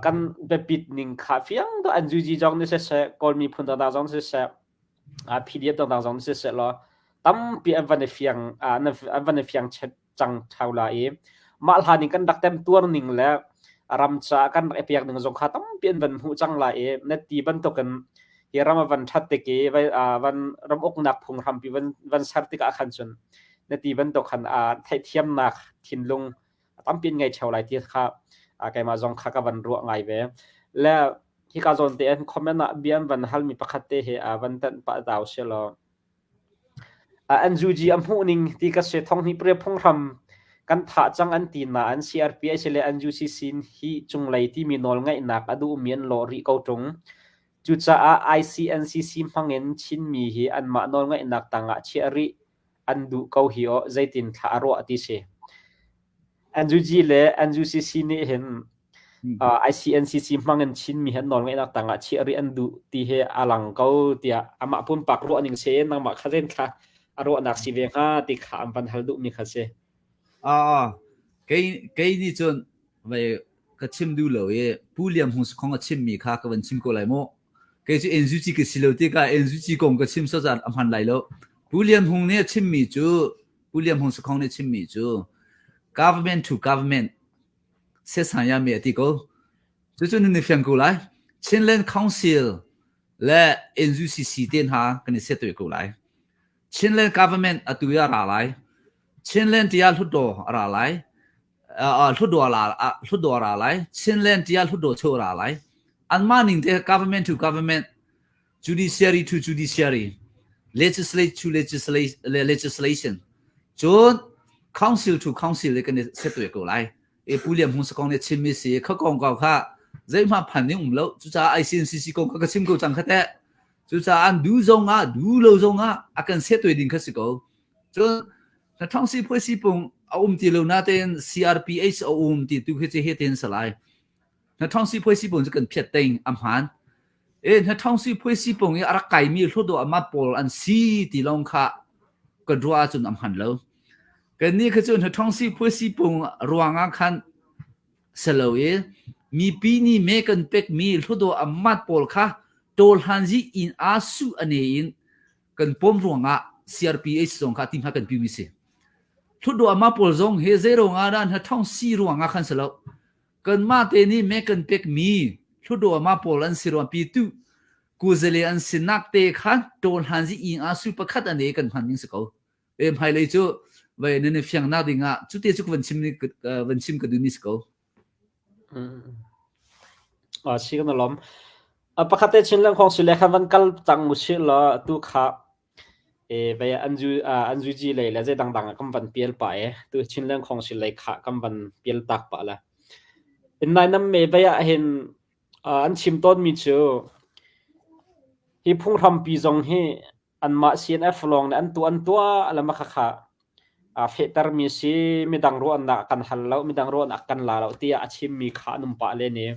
กันเปิดหนึ่งคาเฟ่ยังตัวอันจูจีจงนี่เสร็จกอลมีพุ่นต่างๆจงนี่เสร็จพีดีเอฟต่างๆจงนี่เสร็จแล้วตั้มปีอันวันเฟียงอันวันเฟียงจังเท่าไรมาลานี่กันดักเต็มตัวหนึ่งแล้วรำจากกันเอพียงหนึ่งจงขาตั้มปีอันวันหูจังไรเนตีบันตกันเฮรามาวันชัดเตกีวันรำอกนักพงรำปีวันสัตติกาขันจนในตีบันตกขันไทยเทียมนักทินลงตั้มเป็นไงเท่าไรที่ข้าแกมาจงข้ากับวันรัวไงเว้แล้วที่การจนเตียนคอมเมนต์เบียนวันฮัลมีประคัตเตะวันตันปะดาวเชลล์อันจูจีอัมหูนิงที่ก็เสท้องที่เปรียบพงรำกันถ้าจังอันตีน่าอัน CRPH เลยอันจูซีซินที่จงไลที่มีนอลไงนักอดูเมียนลอรีเกาจงจุดจะICNCC มังเงินชินมีฮีอันมานอลไงนักต่างเชียรีอันดูเขาหิวใจตินท้ารอติเสอันจูจีเลยอันจูซีซีนี่เห็นICNCC มังเงินชินมีเห็นนอนไงนักต่างเชียรีอันดูที่เฮอลังเขาเตียอามาปุ่นปักรัวนิ่งเสนังมาขัดเล่นค่ะอรัวนักสิเวงาติขาอันปันฮัลดูมีขัดเสเกยนี่จนไปก็ชิมดูเลยผู้เลี้ยงหงส์ของก็ชิมมีค่ะก็วันชิมก็ไหลโมเกยจะเอ็นจูจีก็สิเลวที่ก็เอ็นจูจีกงก็ชิมสจัดอันพันไหลแล้วผู้เลี้ยงหงเนี่ยชิมมีจูผู้เลี้ยงหงส์ของเนี่ยชิมมีจู government to government เสียสายยามีที่ก็จู่ๆนี่เฟียงกูไหลชินเลน council และ NUCC เดินหากันเสียตัวกูไหลชินเลน government อัตุยาอะไรชินเลนที่ยาลุดโดอะไรลุดโดอะไรชินเลนที่ยาลุดโดโชว์อะไรอันมาหนึ่งที่ government to government judiciary to judiciary legislate to legislation จน council to council เลยกันเสียตัวกูไหลผู้เลี้ยงหงส์ของเนี่ยชิมมีสิเขากองเก่าค่ะใจมาพันนิ่งแล้วจุดจ้าICNCCกองเขาก็ชิมกูจังแค่แต่จุดจ้าอันดูจงดูโลจงอากันเสียตัวดิ่งแค่สิกูจนถ้าท้องสิพูดสิปุ่งเอาตีโลน่าเต้น CRPH เอาตีตุกเฮเต้นสลายถ้าท้องสิพูดสิปุ่งจะกันเพียดเต็งอัมหันถ้าท้องสิพูดสิปุ่งอารักไก่มีทุกตัวอามาปอลอันซีตีลงค่ะก็รัวจนอัมหันแล้วกันนี่คือจนถ้าท้องสิพูดสิปุ่งรัวงคันเสลวมีปีนี้เมกันเป็กมีทุกตัวอามาปอลค่ะโดลฮันจีอินอาสุอันเองกันปมรัวงCRPH ส่งค่ะทีมหากันพิวิเศษทุกตัวมาปอลจงเฮเซโรงด้านถ้าท้องซีรัวงคันเสลวกันมาเตนี่เมกันเป็กมีทุกตัวมาปอลอันสิรวปีตุกูจะเลยอันสินักเตะค่ะโดลฮันจีอินอาสุประคัดอันเองกันพันยิ่งสกาวภายเลยจู่ไปนั่นเฟียงนาดิงจุดที่จุกวันชิมนี่วันชิมก็ดูนี่สกาวชิกันล้อมประคัตเตชินเรื่องของสุเลขันวันกัลจังมุชิลตุขาไปอันจูจีเลยแล้วจะดังๆกำวันเปียลไปตัวชินเรื่องของสุเลขากำวันเปียลตักไปละในนั้นเมย์ไปเห็นอันชิมต้นมีเชื่อที่พุ่งทำปีจงให้อันมา CNF ลองอันตัวอะไรมาค่ะเฟตร์มีสิมีดังรัวนักกันฮัลแล้วมีดังรัวนักกันลาแล้วที่อาชิมมีขานุ่มปะเลยเนี่ย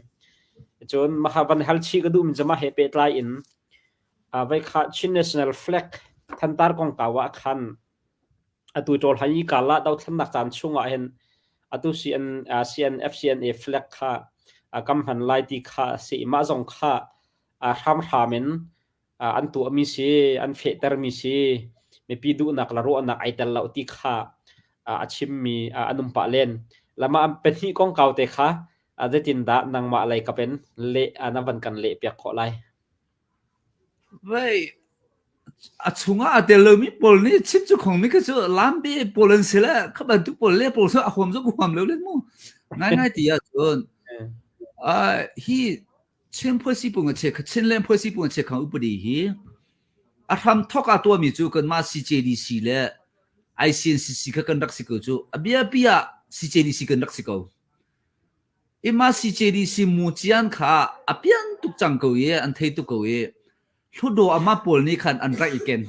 จนมาวันฮัลชีก็ดูมันจะมาเฮเปตไลน์ไว้ขาชิน national flag ทันตาร์กองกาวะคันตัวโจลฮันยี่กาละดาวทันนักจานช่วงเห็นตัว CNA flag ค่ะกำหันไลที่ค่ะสีมาจงค่ะทำรามินอันตัวมีสิอันเฟตร์มีสิมีปีดูนักละรัวนักไอเตลแล้วที่ค่ะอาชิมมีอันนุ่มปะเล่นแล้วมาเป็นที่กองเก่าเตะค่ะจะจินดานังมาอะไรก็เป็นเละนับวันกันเละเปียกขอไรเว้ยช่วงเดี๋ยวเรามีบอลนี่ชิมจุของมีก็จะล้ำไปบอลเสียแล้วเขาบันทุกบอลเล่บอลซะความจะความเร็วเล่นมั้งง่ายๆที่อ่ะจน ฮีเช่นพอสิปุ่งเช็คเช่นเล่นพอสิปุ่งเช็คของอุปดีฮีทำทอกาตัวมีจูกันมา CJDC และ ICNCC กันรักสิกจูเบีย CJDC กันรักสิกมา CJDC มูจียนค่ะเบียนตุกจังกูอันเทตุกูทุดอามาปอลนี่คันอันรักอีกเกน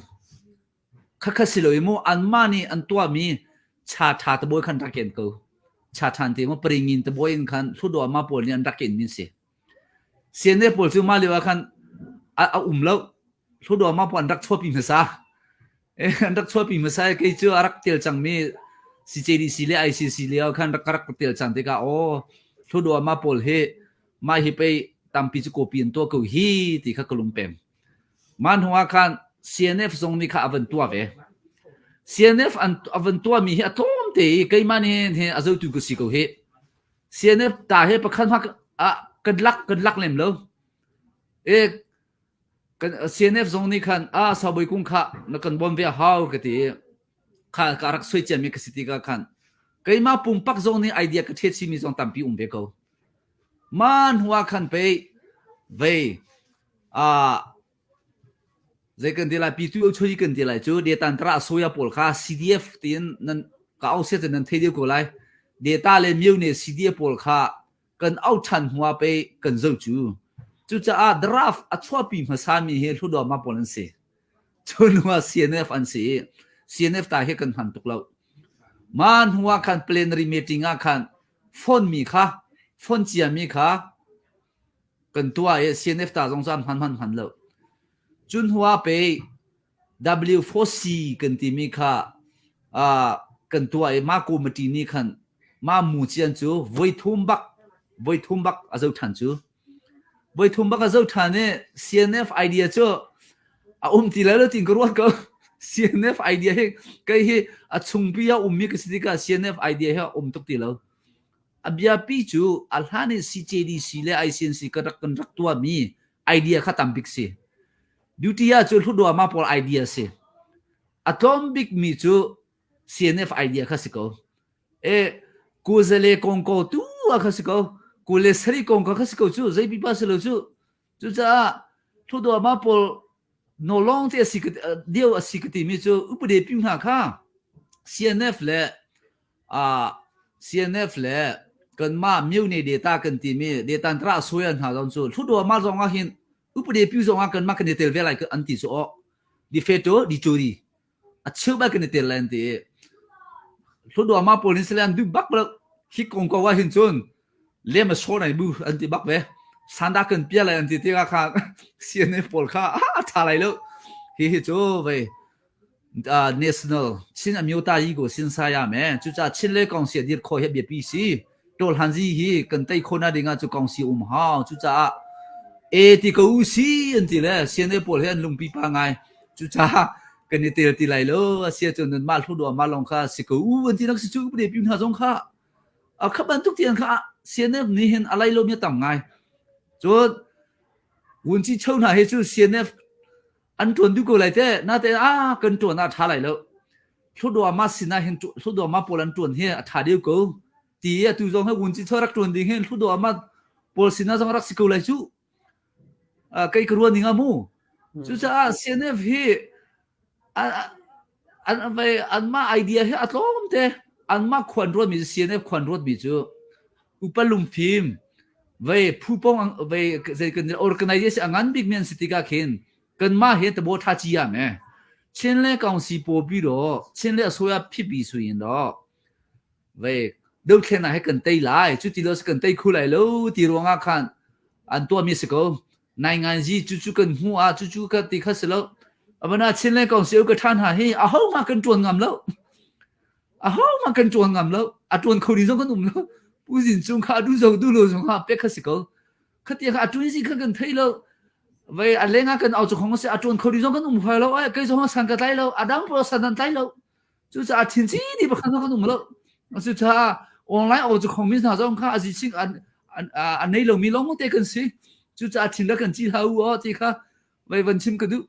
ข้าสิโลยมูอันมานี่อันตัวมีชาตะบอยคันรักเกนกูชาทันทีมันปริงินตะบอยคันทุดอามาปอลนี่อันรักเกนมินเสียเนี่ยปอลซูมาเรียกว่าคันแล้วทุดอามาปอลรักชั่วปีมาซาอันรักชั่วปีมาซาแค่เจอรักเตียจังมี CJDC และ ICC เลี้ยวคันรักเตียจังที่ก็โอ้ทุดอามาปอลเฮมาฮิไปตามพิจโกปีนตัวกูฮีที่ข้ากลุ่มเปมมันหัวคัน CNF ทรงมีข้าอวันตัวเว CNF อันอวันตัวมีอัตโนมัติใครมันเห็นอาจจะตุกสิกูเฮ CNF ตาเฮประคันพักกันลักเล่มแล้วกัน CNF ทรงนี้คันสาวใบกุ้งข้านักกันบอมเวียฮาวกันที่ข้าการักสวยเจมีกสิทธิกาคันใครมาปุ่มปักทรงนี้ไอเดียกระเทศซีมีทรงตั้มปีเบกูมันหัวคันไปเวใจกันทีไรปีตุยช่วยกันทีไรจูเดตันตราโซยาปอลค่ะ CDF ที่นั่นก็เอาเสียแต่นั่นเทียบกูเลยเดต้าเลยมิวเนี่ย CDF ปอลค่ะกันเอาทันหัวไปกันเจ้าจูจะดราฟชัวปีมาสามีเฮลุดอมาปอลันเสียจูนัว CNF อันเสีย CNF ตาเฮกันหันตุกแล้วมันหัวคัน plenary meeting คันฟอนมีค่ะฟอนเจียมีค่ะกันตัวCNF ตาสงสารหันแล้วจุนหัวไป W4C กันที่มีค่ะกันตัวมากูมาที่นี่คันมาหมู่เจียนจูไว้ทุ่มบักอาจจะทันจูไว้ทุ่มบักอาจจะทันเนี่ย CNF ไอเดียจูที่แล้วติงกรวดก็ CNF ไอเดียเฮ้ก็เฮ้ชุงพิยามีกสิทธิ์ก็ CNF ไอเดียเฮ้ตุกตีแล้วเบียปีจูอัลฮัน CJDC และ ICNC ก็กันรักตัวมีไอเดียข้าตั้มบิกซีดิวตี้อาจูทุดอามาปอลไอเดียสิอะตอมบิกมีจู CNF ไอเดียข้าสิโกกูจะเล่กงโกตัวข้าสิโกกูเล่สรีกงโกข้าสิโกจูใจปีปัสเลยจูจะทุดอามาปอลโนลองที่สิกเดียวสิกติมีจูอุปเดปิมหาค่ะ CNF เล่CNF เล่กันมามิวในเดต้ากันที่มีเดต้าตราสวยอันหาตอนจูทุดอามาจงอาหินอุปเดปิวจงอากันมากันเตลเวลาคืออันที่จูดิเฟโตดิจูรีเชื่อบ้ากันเตลแลนที่ทุดอามาปอลิสแลนด์ดูบักแล้วฮิกงก็ว่าหินจนเลี้ยมาโชว์ในบูอันที่บักเว้สันดากันเปียอะไรอันที่ที่ก็ค่ะ CNF ปอลค่ะท่าไรแล้วฮิโจเว้national ชินอเมริกาอีโก้สินสายามจุจ้าชินเล่กองเสียดีขอเห็นเบียปีซีโดนฮันซีฮีกันไต้คนนั้นเองจุกองเสียหาจุจ้าที่กูซีอันที่แหละเสียในปอลเห็นลุงปีปังไงจุจ้ากันนี่เตลที่ไรแล้วเสียจนนั้นมาทุดมาลงค่ะสิกูอันที่นักสิจูเบียปีหน้าจงค่ะขับบันทุกที่อันค่ะเสียในนี่เห็นอะไรแล้วมีต่างไงจนวันที่เช้าหน้าเห็นจูเสียในอันทวนดูกูเลยเต้น่าแต่กันทวนน่าท่าไรแล้วทุดมาสินะเห็นทุดมาปอลันทวนเฮท่าเดียวกูตีตุจงให้วันที่เช้ารักทวนดิ้งเห็นทุดมาปอลสินะจงรักสิกูเลยจูใครกลัวนิ่งอามูจูจ้า CNF เฮอันมาไอเดียเฮอัตโนมัติอันมาควันรถมี CNF ควันรถมีจูอุปลุงฟิล์มเว้ผู้ป้องเว้จะกัน organization งานบิ๊กแมนซิตี้ก็เห็นกันมาเห็นแต่บ่ทัดจีอ่ะแม่เช่นเล่กองสีปอบีโรเช่นเล่สวยพิบีสุยินดอเว้เดี๋ยวแค่ไหนให้กันไต่ไล่จุดที่เราสกันไต่คู่ไล่แล้วที่รวงอาคารอันตัวมีสกนายงานจีจู่ๆกันหัวจู่ๆกันตีขัดแล้วอันนั้นเช่นเล่กองเสียวก็ท่านหาให้เอามากันจวนงามแล้วเอามากันจวนงามแล้วจวนคนนี้ต้องกันนุ่มแล้วผู้หญิงจงขาดูจงดูโลจงขาเป็กขัดก็ขัดที่ขาจวนสิขัดกันไทยแล้วเว้อะไรงั้นกันเอาจงของเสียจวนคนนี้ต้องกันนุ่มพอแล้วไอ้จงสังกัดไทยแล้วดังโปรสันไทยแล้วจู่ๆทิ้งสิที่ประคันต้องกันนุ่มแล้วจู่ๆออนไลน์เอาจงของมิสนาจงขาอาจจะสิ่งอันนี้เรามีลองมาเตะกันสิจู่ๆทิ้งแล้วกันจีฮาวที่ค่ะไว้วันชิมกันดู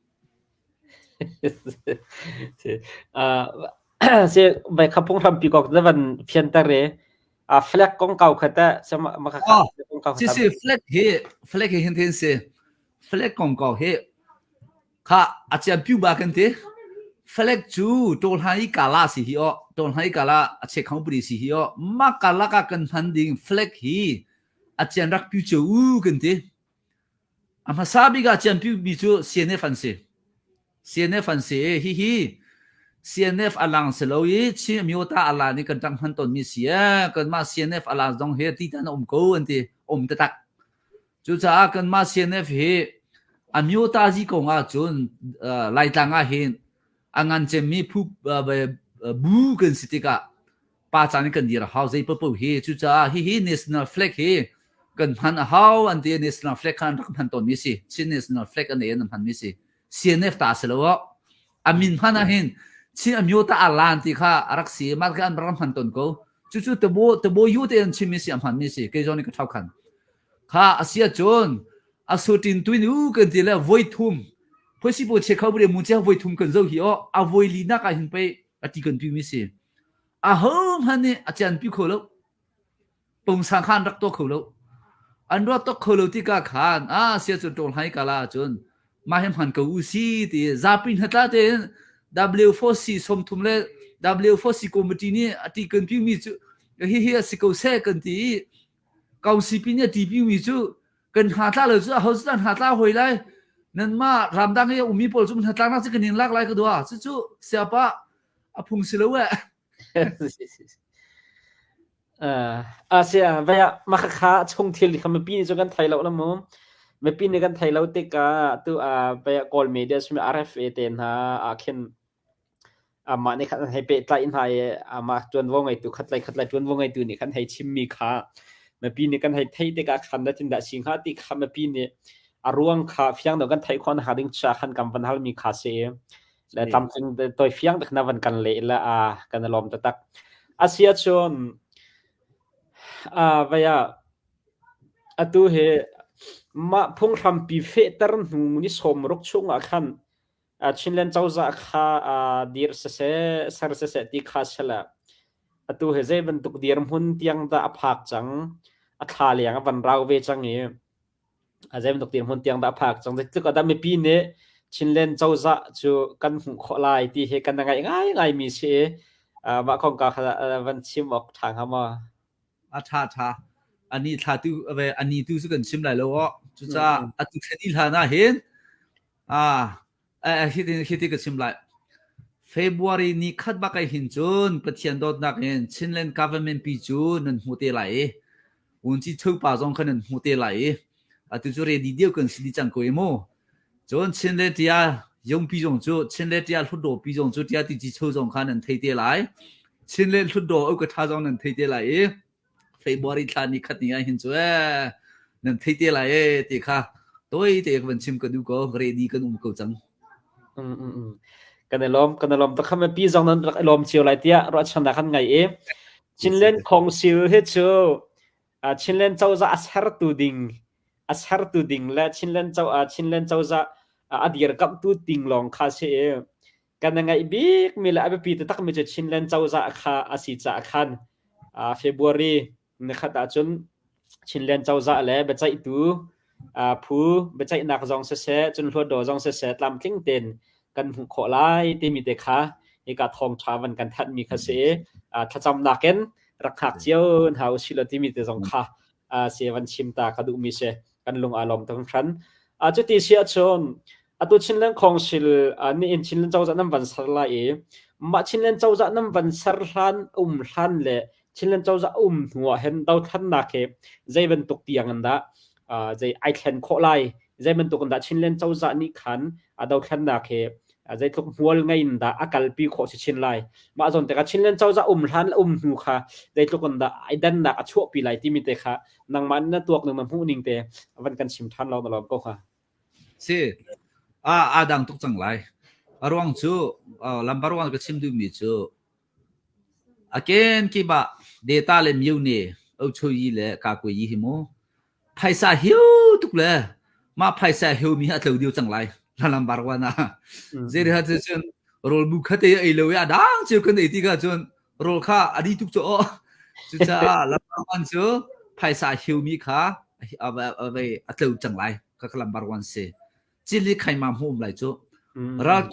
เสียไปขับพงทำปีกอกจะวันเพียนตะเรแฟลกกองเก่าขัดแต่สมัครขัด这是 flag 很天是 flag 广告嘿，卡阿姐表白跟的 flag 主多哈伊卡拉是hi哦，多哈伊卡拉阿切康布里是hi哦，马卡拉卡跟handing flag hi 阿姐rak表就跟的，阿玛萨比个姐表比就先的反是，先的反是嘿嘿。CNF alang seloi chi miota ala ni kan tang han ton mi sia kan ma CNF ala dong he ti tan ko anti tatak chu cha kan ma CNF he amiota ji ko nga chun lai ta nga hin angan che mi phu bu kan sitika pa cha ni kan dir how zai po he chu cha hi national flag he kan han how anti national flag kan rak han ton mi si chin national flag an en han mi si CNF ta selo amin hana hin chi amiota alanti kha araksi mar kan ram han ton ko chu tebo yu te an chimi si am han mi si ke joni ka thau khan kha asia chon asutin twin u kan ti la voi thum phosi bo che khau bre mu cha voi thum kan zo hi o a voi li na ka hin pe ati kan pi mi si a hom han ni a chan pi kho lo pong sang khan rak to kho lo an ro to kho lo ti ka khan a sia chon tol hai kala chon ma hem han ko u si ti za pin hata te W4C สมทุมเล W4C คอมมิตี้นี่อติกันพิมีจูเฮียสิเขาเซกันที่กองซีพีเนี่ยทีพิมีจูกันหาตาเลยจูเขาจะหาตาหอยไลนั่นมารำดังเฮียอุมีปอลจูมันหาตาน่าจะกันยิงลักไลก็ตัวจูเสียปะอพุงสิเลวะอาเซียไปอะมาค้าชงเทียนคำปีนี้จนกันไทยแล้วนะมั้งไม่ปีนี้กันไทยแล้วติกาตัวไปกอลมีเดียสมี RFA เต็นฮะเข็นมาในขันให้เปิดไลน์ให้มาจวนวงไอตัวขัดไลจวนวงไอตัวนี่ขันให้ชิมมีค่าไม่ปีนี้กันให้ไทยติกาขันได้จินดาสิงหาติกาไม่ปีนี้ร่วงค่าเฟียงเดียวกันไทยคนหาดิ้งชาขันกำวันฮัลมีค่าเสียและตามจริงตัวเฟียงแต่ขณะวันกันเลยละกันลมตะตักอาเซียชนไปตัวเหมาพงทำปีเฟตร์นูนี่สมรกช่วงขันชินเลนเจ้าจะข้าดีร์เสสสารเสสติข้าเชล่ะตัวเหตุเเป็นตุกดีร์มุนที่ยังได้พักจังข้าเลี้ยงวันเราเวจังนี้เป็นตุกดีร์มุนที่ยังได้พักจังแต่ตุกได้ไม่ปีนี้ชินเลนเจ้าจะจูกันหุ่นขลายที่เหตุกันง่ายมีเสียมาของกาวันชิมออกทางเขามาท่าอันนี้ท่าตู้อันนี้ตู้สุกันชิมไหลแล้วจุดจ้าตุกนี่ท่าน่าเห็นฮิตก็ชิมไหลFebruary นี้คัดบักไอหินจูนประเทศดอดนักเห็นชินเลน government ปีจูนนั่นหัวเตไหลวันที่ทุกป่าจงขนาดหัวเตไหลตุจูเรดีเดียวกันสิจังกุยโมจนชินเลนที่ยงปีจงจูชินเลนที่ลุดโดปีจงจูที่ที่จีโจงขนาดไทยเตไหลชินเลนลุดโดเอากระทาจงนั่นไทยเตไหลFebruary ท่านี้คัดนี้หินจูนั่นไทยเตไหลที่ค่ะตัวที่วันชิมกันดูก็เรดีกันก็จังกันลมต้องข้ามปีจงนั้นลมเชียวไรเตี้ยรถชนขันไงชินเลนของซิลเฮจูชินเลนเจ้าจะอัศหร์ตูดิงและชินเลนเจ้าจะอดีตกับตูดิงลองคาเช่กันไงบิ๊กมีละปีแต่ตักมีจะชินเลนเจ้าจะคาอาศิจะขันFebruary นะครับแต่จนชินเลนเจ้าจะแล้วเบจัยตูผู้เบจัยนักจงเสจนหัวโดจงเสตามทิ้งเต็นกันขอไล่ที่มีเด็กค่ะอีกาทองชาวันกันทัดมีคาเซ่ถ้าจำนักเก็นรักหักเจียวหาชิลที่มีเด็กจงค่ะเสียวันชิมตากระดูมีเสกันลงอารมณ์ทั้งชั้นจุดที่เสียชนตัวชินเลนของชิลนี่ชินเลนเจ้าจะนำวันสลายมาชินเลนเจ้าจะนำวันสลันลันเลยชินเลนเจ้าจะหัวเห็นดาวทันนักใจเป็นตุกเตียงกันดะใจไอแคนขอไล่ใจเป็นตุกกันดะชินเลนเจ้าจะนี่ขันดาวทันนักใจทุกหัวไงนั่นดะอากาศปีขอชินไล่มาจนแต่ก็ชินเลนเจ้าจะลันหัวค่ะใจทุกคนดะไอดันนักชั่วปีไล่ที่มีแต่ค่ะนังมันนั่นตัวหนึ่งมันหูนิ่งแต่วันกันชิมทันเราตลอดก็ค่ะสิดังทุกจังไรรวงจูลำบากวันก็ชิมดูมีจูเกณฑ์กี่บะเดต้าเลยมิวเนี่ยเอาช่วยเลยกากวยยี่หิโมไพศาลหิวทุกเลยมาไพศาลหิวมีอะไรเดียวจังไรลำบากวันนะเจริญฮัตจนโรลบุคเตยเลยว่าดังเจ้าคนไอ้ที่ก็จนโรลข้าอดีตทุกโจจุดจ้าลำบากวันจูไพศาลหิวมีข้า ไปเติมจังไรก็กำลังบารวันเสจิลิใครมาหุ่มไรจูรัก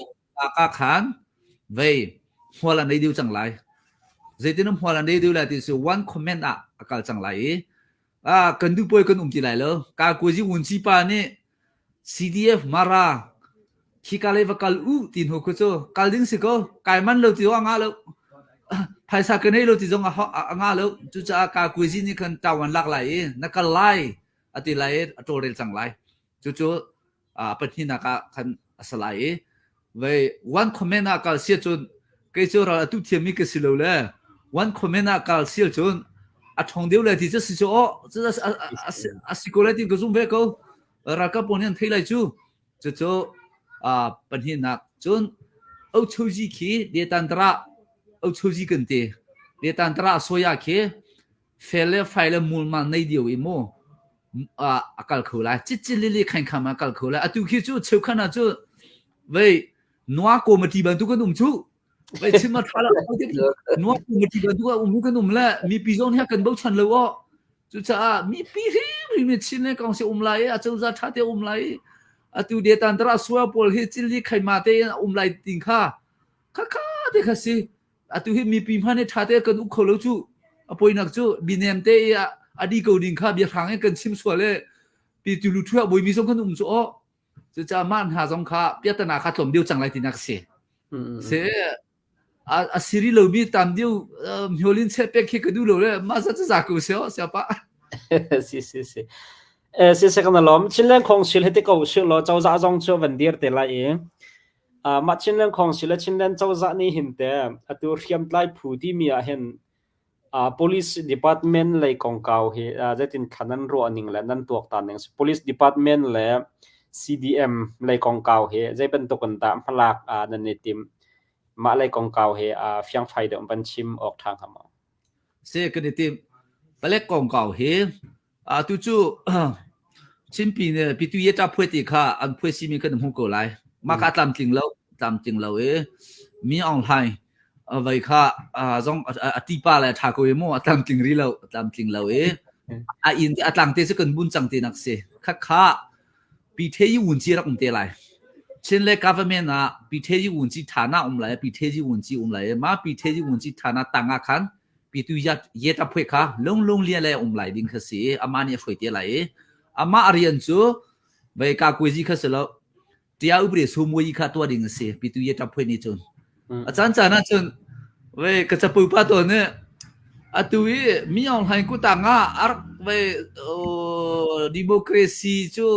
อาขันไปหัวลันได้ดูจังไรเจตินหัวลันได้ดูแลที่สุดวันคอมเมนต์อาการจังไรกันดูป่วยกันจีไรแล้วการกุยวุ่นจีปานี่ CDF มาราขี้กาเลวกัลตินหัวกุโจกัลดิ้งสิโกไก่มันเราที่ว่างาแล้วภายสักนี้เราที่จงงาแล้วจุดจากการกุยนี่กันตาวันหลักไหลนักไล่อติไล่ตัวเรื่องจังไรจุดปัจจุบันกันสลายเว้วันคอมเมนต์การเสียจนเกี่ยวกับตุเทียมิกสิโลเลยวันคอมเมนต์การเสียจนทองเดียวเลยที่จะสิโจจะสิโกเลยที่กระซุ่มเวกรักกับปนยันที่ไรจูจุดปัจจุบันจนเอาชูจีขีเดียตันตระเอาชูจีกันเตะเดียตันตระโซยาขีเฟลไฟล์มูลมันในเดียวอีโมอาการเขาเลยจิลิลิขันขมาอาการเขาเลยตุกี้จูเชื่อขนาดจูเว้ยนัวโกมาทีบันทุกันจูเว้ยชิมาทาร์ละนัวโกมาทีบันทุกันกันละมีปีจงเนี่ยกันบ่ชันเลยว่าจุดมีปีที่มีชินเนี่ยกองเสียเลยจุดจะทัดเดียวเลยตุเดียตันตระสวยพอลเฮจิลิขันมาเตะเลยติงข้าเด็กสิตุเฮมีปีมันเนี่ยทัดเดียกันเขาเลยจูพอยนักจูบินเอ็มเตะอดีตกูดิ้งข้าเบียร์ทางให้กันชิมสวยเลยปีตุลุทั่วบอยมีสองคนจูจะมันหาสองข้าเปียตนาข้าถมเดียวจังไรที่นักเสียสิริโลมีตามเดียวมิโอลินเชฟเป็กให้กันดูเลยมาสักจะกูเสียปะสิกันล้อมชิ้นเรื่องของศิลป์ที่เขาชื่อเราเจ้าจ่าจงเชื่อวันเดียร์แต่ละเองมาชิ้นเรื่องของศิลป์ชิ้นเรื่องเจ้าจ่านี่เห็นแต่ตัวเขียนไล่ผู้ที่มีเห็นpolice department เลยกองเก่าเฮจะตินขันนั้นรัวนิ่งและนั้นตัวตันหนึ่ง police department และ CDM เลยกองเก่าเฮจะเป็นตัวกันตามพลักนั่นในทีมมาเลยกองเก่าเฮเฟียงไฟเดิมบัญชิมออกทางหามาเสียกันในทีมไปเล็กกองเก่าเฮตัวจู่ชิมปีเนี่ยปีตุยจะพูดที่ข้าอันพูดซิมีกันหุ่นกูไลมาข้าตามจริงแล้วมีออนไลน์ไว้ข้าจงตีป้าเลยถ้ากูยังมั่วตามจริงแล้วอินที่ต่างเตะกันบุญจังเตนักเสียข้าปีเทยวุ่นจีรักอุ่นเตลัยเช่นเลย government ปีเทยวุ่นจีฐานะเลยปีเทยวุ่นจีเลยมาปีเทยวุ่นจีฐานะต่างกันปีตุยเยตับพูดข้าลงเรียนเลยเลยดิ้งข้าเสียอามาเนี่ยช่วยเตลัยอามาเรียนจู่ไว้ข้าคุยจีข้าเสร็จแล้วเดี๋ยวอุปเดี๋ยวสมมติข้าตัวดิ้งเสียปีตุยตับพูดนี่จนอาจารย์นะจนเว้ยก็จะปูป้าตัวเนี่ยตัวมีออนไลน์กูต่างเว้ยดิโมคราซีจู่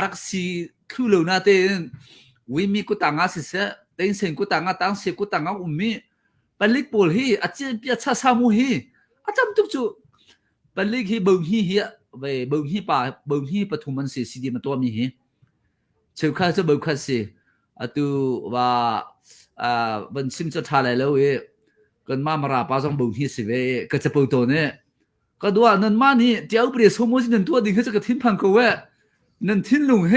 รักสิคู่เหล่านั้นเต้นวิมีกูต่างสิเสเต้นเสียงกูต่างตั้งเสียงกูต่างมีเป็นเล็กปูฮีอาจารย์เปียชาสามุฮีอาจารย์ทุกจู่เป็นเล็กฮีบึงฮีเว้ยบึงฮีป่าบึงฮีปฐุมมันเสียสีดีมันตัวมีฮีเชื่อข้าจะบึงข้าเสียตัวว่าบันซิมจะทาอะไรแล้วกันมาราป้าจงบุญที่สิเวก็จะปูตัวเนี่ยก็ดูว่านั่นมานี่เจ้าเปรียบสมมตินั่นตัวดิ่งเขาจะกระทิ้งพังกูเว้นั่นทิ้งลุงเฮ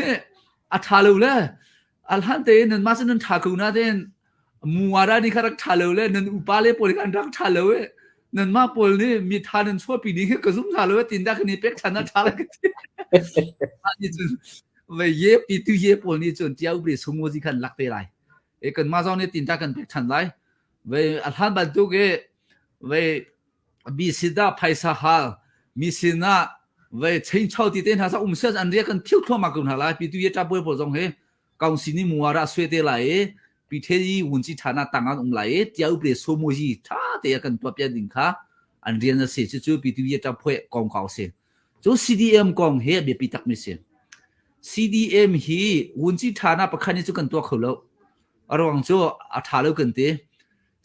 ทาเลวเลยอัลฮันเตนั่นมาสินั่นทากูนะเต้นมัวรานี่เขารักทาเลวเลยนั่นอุปาเลปริการรักทาเลวนั่นมาปนนี่มีทานั่นชั่วปีนี้ก็ซุ่มทาเลวตินดาคันนี้เป็กชันนั่นทาเลกันอันนี้จนเว้ยปีตุยปนนี่จนเจ้าเปรียบสมมติขันรักเตะไรกันมาจองนี่ตินดากันเป็กชันไรเว้ยอัลฮันบัดตุกเว้ยมีสิดาไพศาลมีสินะเว้ยเชิงชาวที่เต้นหาซะเสียอันเรียกันทิ้วทั่วมากุนหาลายปีตุยจับเว้ยพอจงเฮกองสินี่มัวระสวยเตไหลปีเทยีวุ่นจีฐานะต่างกันไหลเจ้าเปรียสมุจีท่าเตะกันตัวเปียดิงค่ะอันเรียนเสียจู่ปีตุยจับเว้ยกองเขาเสียจู่ CDM กองเฮเบียปีตักไม่เสีย CDM ฮีวุ่นจีฐานะประคันนี้จู่กันตัวเขาแล้วระวังจู่อัฐาแล้วกันเต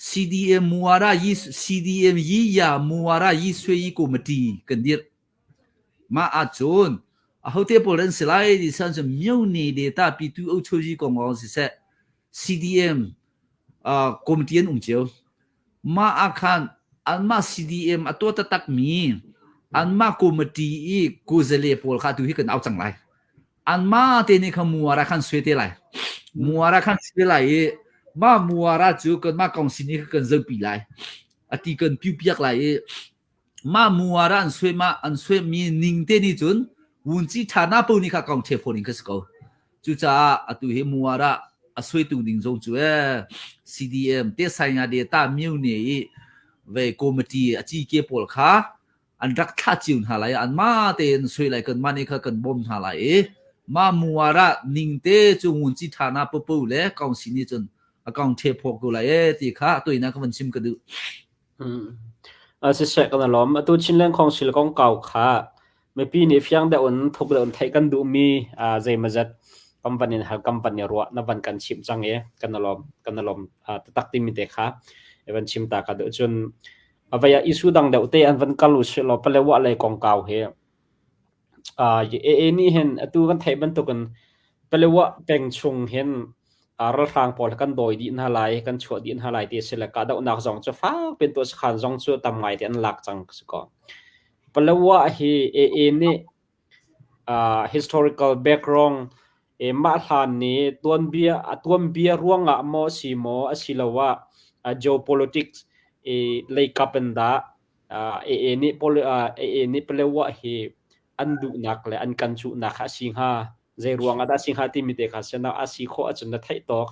CDM มัวระยี่ CDM ยี่ยามัวระยี่สวยยี่กูมาดีกันเดียมาอาจนเขาเทียบกันสไลด์ที่สันจะมีนี่เดต้าปีตุเอาช่วยยี่กองสิเส CDM คอมมิตี้นุ่มเจียวมาอาคารอันมา CDM ตัวตักมีอันมาคอมมิตี้อีกูจะเลี้ยปอลข้าดูให้กันเอาจังไรอันมาเทนี่ขมัวระคันสวยเท่าไรมัวระคันสวยไรมามัวระจูกันมากองสินี่กันจะปีไรตีกันพิวเปียกไร มามัวระอันสวยมาอันสวยมีนิ่งเตนี่จนวุ้นจีฐานะปูนี่ค่ะกองเทพอนี่ก็สกอจุจ้าอตุเฮมัวระอสวยตุดิ่งจงจูCDM เตสัยงาเดต้ามิวนี่เวคอมมิตี้อจีเกปอลค่ะอันรักท่าจิวหาไลอันมาเตนสวยไลกันมานี่ค่ะกันบอมหาไลมามัวระนิ่งเตจงวุ้นจีฐานะปูเล่กองสินี่จนกองเทพกูไลตีค่ะตัวนี้นะก็มันชิมกันดูสิเสกกันล้อมตัวชิ้นเรื่องของศิลป์ของเก่าค่ะไม่ปีนี้ฟังได้อุ่นทุกเดือนไทยกันดูมีใจมาจัดกัมปนินหากัมปนิรัวนับวันกันชิมจังกันล้อมตักติมิเตค่ะวันชิมตากันดูจนว่าอย่าอิสุดังเดาเตอันวันกัลุชลอเปเลวะอะไรของเก่าเฮนี่เห็นตัวกันไทยบรรทุกันเปเลวะเป็นชงเห็นรัฐทางพอลกันโดยดินหาไลกันชัวดินหาไลที่เสลกาดนักจงจะฟ้าเป็นตัวสขันจงชัวตามไงที่อันหลักจังสกอเปเลวะนี่ historical background มาทานนี้ตัวเบียร่วงโมสีโมสิลาวะgeopolitics เลยกับเป็นดานี่เปเลวะอันดูนักและอันกันชูนักสิงหาใจรวงada sing hati mi te kha sena asi kho achun na thai tok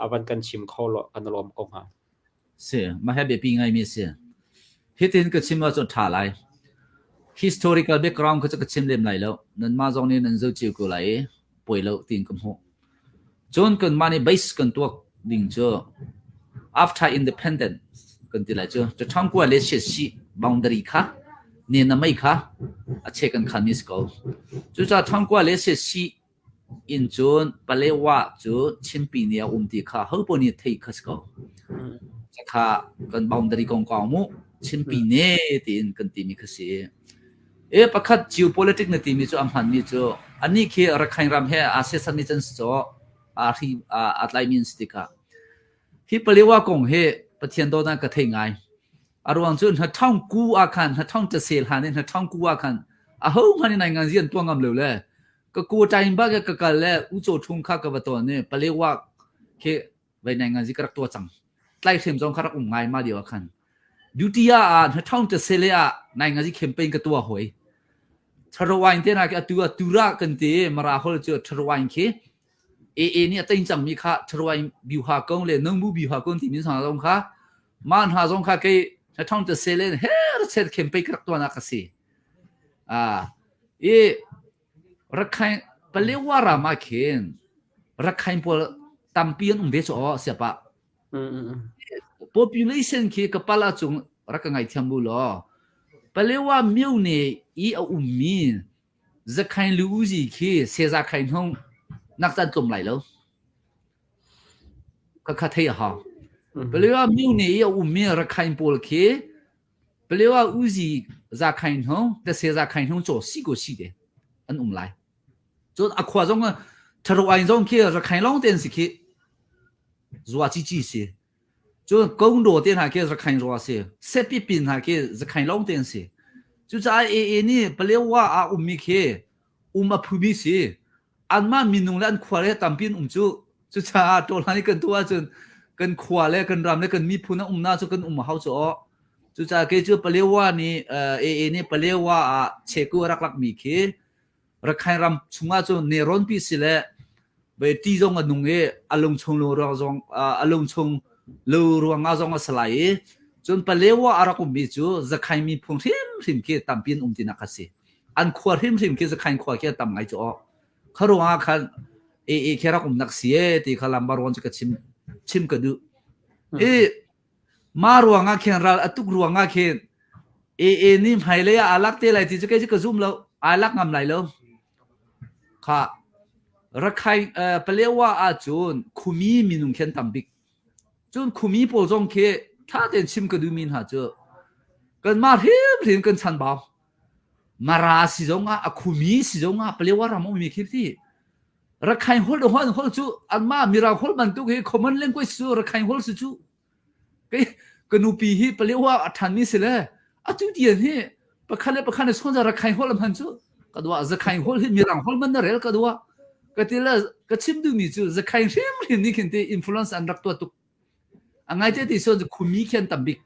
awan kan chim kho lo kan lom ko ha se ma ha be pi ngai mi se hitin ka chim wa cho tha lai historical background ko cha ka chim lem lai lo nan ma jong ni nan zo chi ko lai poi lo tin kam ho jon kan mani base kan tuak ding cho after independence kan ti lai cho to thang ko le si boundary kha ne na mai kha a che kan khan mis ko chu cha thang ko le si in chun palewa chu chimpi nia ti kha ho po ni thei khas ko cha kha kan boundary kong kong mu chimpi ne tin kan ti mi khase pakhat geopolitics na ti mi chu am han mi chu ani khe rakhain ram he a se san ni chen so a ri atlai min stika hi palewa kong he pathian do na ka thei ngai arwang chun ha thong ku a khan ha thong te sel han ha thong ku a khan a ho man nai ngang zian tuang am lo le ka ku time ba ka ka le u cho thung kha ka ba to ne palewa ke vai nai ngang zi ka to chang tlai them jong kha rak ngai ma dio khan duty a ha thong te sel a nai ngang zi campaign ka to hoi tharwain te na ka tu ra kan te mara hol chu tharwain ke ni atain chang mi kha tharwain biu ha kong le nong bu biu ha kong ti min sa jong kha man ha jong kha ke ha thong te sel he set campaign ka to na ka siรักใครเปลี่ยว่ารามาเขียนรักใครพอตามเปลี่ยนเวชอ๋อเสียปะpopulation คือกับปลาจงรักไงเทียมบุลเปลี่ยว่ามิวเนี่ยอีเอามีจะใครรู้สิคือเสียจะใครห้องนักจัดกลุ่มไหลแล้วก็คัดให้ฮะเปลี่ยว่ามิวเนี่ยอีเอามีรักใครพอคือเปลี่ยว่าอุจิจะใครห้องแต่เสียจะใครห้องโจสิก็สิเดอันไหลจนขวาจงทรวายจงคือจะใครลองเต้นสิคือรัวจีสิจนกงโดเต้นหาคือจะใครรัวสิเซปิปินหาคือจะใครลองเต้นสิ就在นี่เปลี่ยว่ามีคือมาพูดสิอันมามีนุ่งแล้วอันขวาเลยตามปินจูจะตัวนี้กันตัวจนกันขวาเลยกันรำเลยกันมีพูนน่าจะกันเขาจะ就在给就เปลี่ยว่านี่นี่เปลี่ยว่าเชกูรักมีคือรักใครรำช่วงอาจจะเนรอนพิสิเลไปตีจงกันนุ่งอารมณ์ชงโลรจงอารมณ์ชงโลรวงอาจงสลายจนเปลี่ยว่าอารักมีจูจะใครมีพงริมคือตามปีนตินักสิอันขวาริมคือจะใครขวาคือตามไงจูเขารู้ว่าคันแค่รักนักเสียที่เขาลำบารวันจะชิมกันดูมารัวงาเขียนรัลตุกรัวงาเขียนนี่หายเลยอาลักเตลัยที่จะแค่จะกระซุ่มแล้วอาลักงำไหลแล้วค่ะรักใครเปลี่ยว่าอาจูนคุมีมีนุ่งเขียนตามบิ๊กจูนคุมีโปรจงเขียถ้าเดินชิมกันดูมินหาเจอกันมาเรียนกันชันบ่าวมาราสิจงคุมีสิจงเปลี่ยว่าเราไม่มีคิดที่รักใครฮอลด์ฮอลจูอันมามีเราฮอลมันตุกคอมมอนเล่นกุยสูรักใครฮอลสิจูกันอุปีฮีเปลี่ยว่าทันมิสิเลยจุดเดียนฮีประคันเลยส่วนจะรักใครฮอลมันจูก็ดูว่าจะใครฮอลมีเราฮอลมันนั่นเองก็ดูว่าก็ทีละก็ชิมดูมีจูจะใครเรียนนี่คิดที่อินฟลูเอนซ์อันรักตัวตุกอันไงที่ส่วนจะคุมีเขียนตั้มบิ๊ก